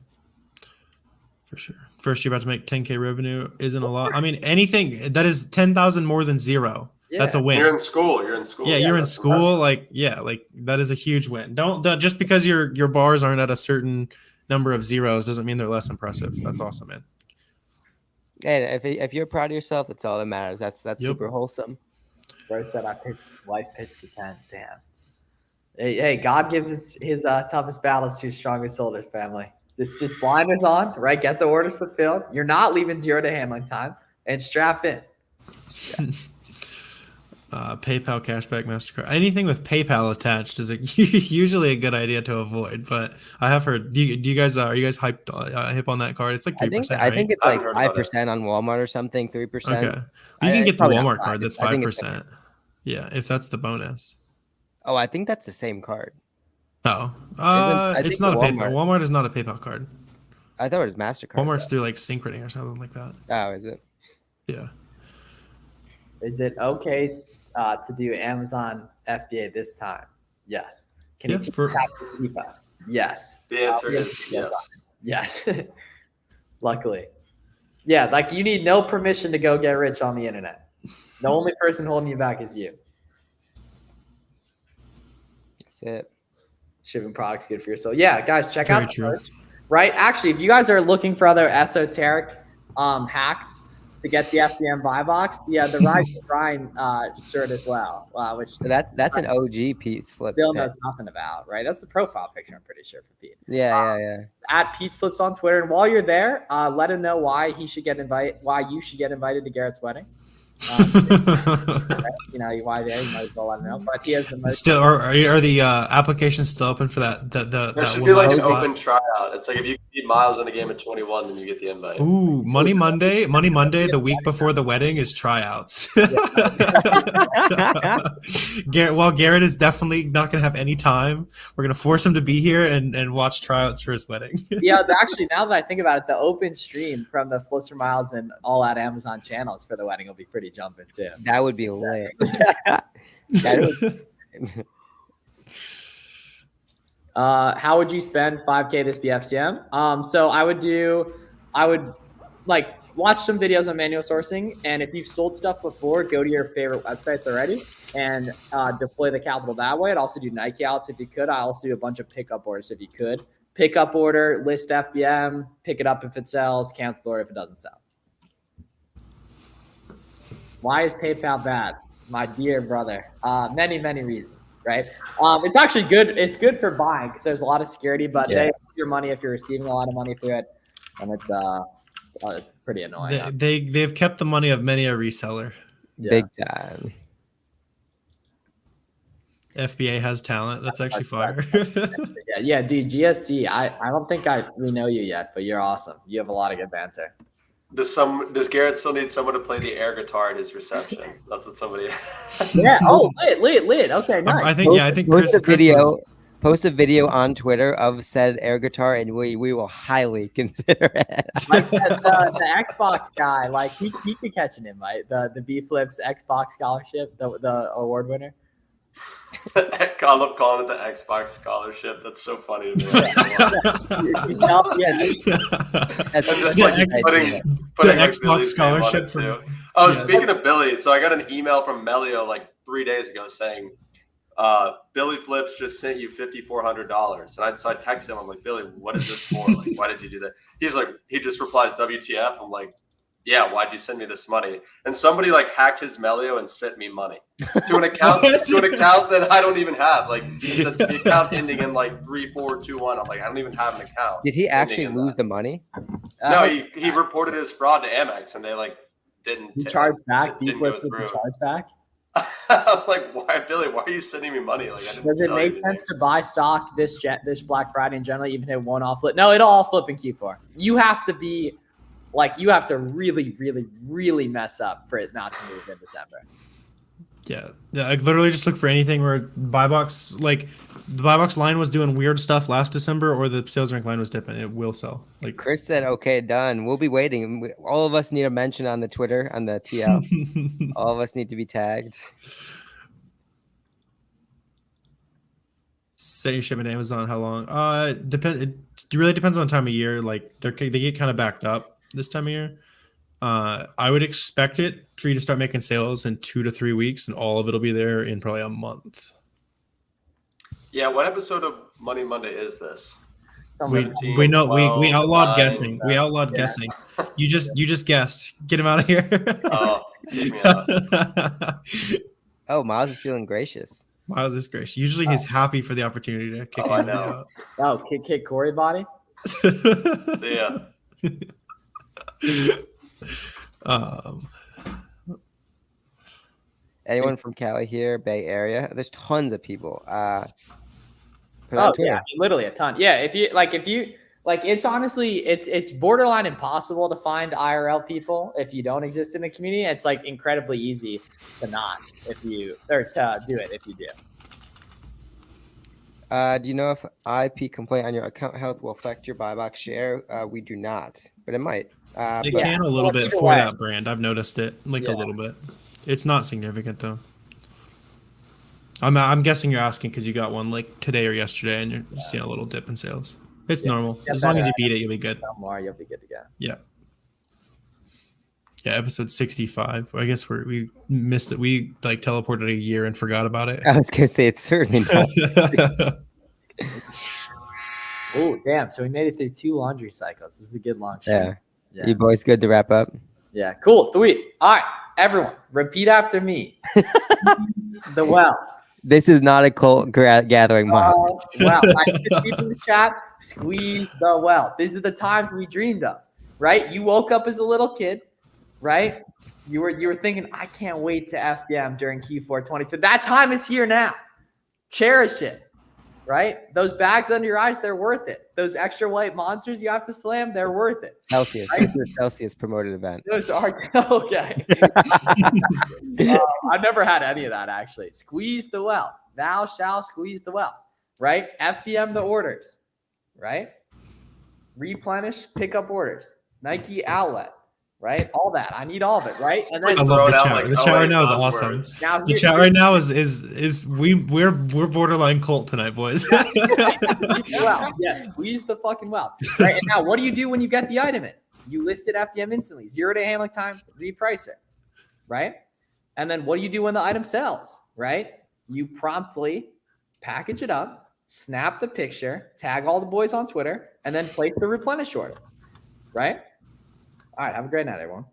For sure. First, you're about to make 10K revenue isn't a lot. I mean, anything that is 10,000 more than zero. Yeah. That's a win. You're in school. Yeah, you're in school. Like that is a huge win. Don't just because your bars aren't at a certain number of zeros doesn't mean they're less impressive. That's awesome, man. And if you're proud of yourself, that's all that matters. That's super wholesome. Bro said wife pitched the tent. Damn. Hey, God gives his toughest battles to his strongest soldiers, family. It's just blinders on, right? Get the orders fulfilled. You're not leaving 0 to handling time, and strap in. Yeah. PayPal, cashback, MasterCard. Anything with PayPal attached is usually a good idea to avoid. But I have heard. Are you guys hyped hip on that card? It's like 3%. I think it's like 5% on Walmart or something. 3%. Okay, you can get the Walmart card. That's 5%. Yeah, if that's the bonus. Oh, I think that's the same card. Oh, it's not a PayPal. Walmart is not a PayPal card. I thought it was MasterCard. Walmart's through like Synchrony or something like that. Oh, is it? Yeah. Is it okay to do Amazon FBA this time? Yes. Can you teach FIFA? Yes. The answer is yes. Yes. Luckily. Yeah, like you need no permission to go get rich on the internet. The only person holding you back is you. That's it. Shipping products good for your soul. Yeah, guys, check out the merch, right? Actually, if you guys are looking for other esoteric hacks to get the FBM buy box, the Rise and Grind shirt as well, which that's an OG piece. Flips Bill knows nothing about, right? That's the profile picture, I'm pretty sure, for Pete. Yeah. It's at Pete Flips on Twitter, and while you're there, let him know why you should get invited to Garrett's wedding. Why there? You might as well let him know. But he has the most. Still, are the applications still open for that? There should be like an open tryout. It's like if you beat Miles in a game at 21, then you get the invite. Ooh, Money Monday, the week before the wedding is tryouts. Garrett is definitely not going to have any time. We're going to force him to be here and watch tryouts for his wedding. Yeah, actually, now that I think about it, the open stream from the Flips4Miles and all at Amazon channels for the wedding will be pretty jumping too. That would be lit. How would you spend 5K this BFCM? So I would like watch some videos on manual sourcing, and if you've sold stuff before, go to your favorite websites already and deploy the capital that way. I'd also do Nike outs if you could. I also do a bunch of pickup orders if you could. Pickup order, list FBM, pick it up if it sells, cancel the order if it doesn't sell. Why is PayPal bad? My dear brother. Many, many reasons, right? It's actually good. It's good for buying because there's a lot of security, but they take your money if you're receiving a lot of money through it, and it's pretty annoying. They've kept the money of many a reseller. Yeah. Big time. FBA has talent. That's actually fire. Yeah, dude. GST. I don't think we know you yet, but you're awesome. You have a lot of good banter. Does Garrett still need someone to play the air guitar at his reception? That's what somebody. Yeah. Oh, lit. Okay, nice. I think post a video on Twitter of said air guitar, and we will highly consider it. Like the Xbox guy, like he could catch an invite. The B Flips Xbox scholarship, the award winner. I love calling it the Xbox scholarship. That's so funny to me. The Xbox scholarship. Speaking of Billy, so I got an email from Melio like 3 days ago saying, Billy Flips just sent you $5,400. And so I texted him. I'm like, Billy, what is this for? Like, why did you do that? He's like, he just replies, WTF. I'm like, yeah, why'd you send me this money? And somebody like hacked his Melio and sent me money to an account that I don't even have. Like it said the account ending in like 3421. I'm like, I don't even have an account. Did he actually lose the money? No, he reported his fraud to Amex, and they like didn't charge back. Didn't go Flips with the through. charge back. I'm like, why, Billy? Why are you sending me money? Like, I didn't Does it make sense to buy stock this Black Friday and generally even hit one off flip? No, it'll all flip in Q4. You have to be like, you have to really, really, really mess up for it not to move in December. Yeah, I literally just look for anything where buy box, like the buy box line was doing weird stuff last December, or the sales rank line was dipping. It will sell. Like Chris said, okay, done. We'll be waiting. All of us need a mention on the Twitter, on the TL. All of us need to be tagged. Set your shipment to Amazon. How long? It really depends on the time of year. Like they get kind of backed up this time of year. I would expect it for you to start making sales in 2 to 3 weeks, and all of it'll be there in probably a month. Yeah, what episode of Money Monday is this? We 17, know 12, we outlawed 9, guessing. We outlawed guessing. You just guessed. Get him out of here. Oh, kick me out. Oh, Miles is feeling gracious. Miles is gracious. Usually he's happy for the opportunity to kick Oh, I anybody know. out. Oh, kick Corey body. See ya. Anyone from Cali here, Bay Area? There's tons of people. Put it on Oh Twitter. yeah, literally a ton. Yeah, if you it's honestly it's borderline impossible to find IRL people if you don't exist in the community. It's like incredibly easy to not to do it if you do. Do you know if IP complaint on your account health will affect your buy box share? We do not, but it might. It But can a little bit either for way. that brand. I've noticed it, a little bit. It's not significant though. I'm guessing you're asking because you got one like today or yesterday, and you're seeing a little dip in sales. It's normal. As long as you beat it, you'll be good. No more, you'll be good to go. Yeah. Yeah, episode 65. I guess we missed it. We like teleported a year and forgot about it. I was gonna say it's certainly not. Oh damn! So we made it through 2 laundry cycles. This is a good long show. Yeah. You boys good to wrap up? Yeah, cool. Sweet. All right, everyone, repeat after me. The well. This is not a cult gathering, Miles. Wow. People in the chat, squeeze the well. These are the times we dreamed of, right? You woke up as a little kid, right? You were thinking, I can't wait to FDM during Q4 22. That time is here now. Cherish it, right? Those bags under your eyes, they're worth it. Those extra white monsters you have to slam, they're worth it. Celsius. This is a Celsius promoted event. Those are okay. I've never had any of that actually. Squeeze the well. Thou shalt squeeze the well. Right? FDM the orders. Right? Replenish, pick up orders. Nike outlet. Right? All that. I need all of it. Right? And then I love the Throw it out chat. like The chat right now is buzzwords. awesome. now The chat right now is we're borderline cult tonight, boys. well, yes, squeeze the fucking well. Right? And now, what do you do when you get the item in? You list it FDM instantly. 0-day handling time, reprice it. Right? And then what do you do when the item sells? Right? You promptly package it up, snap the picture, tag all the boys on Twitter, and then place the replenish order. Right? All right. Have a great night, everyone.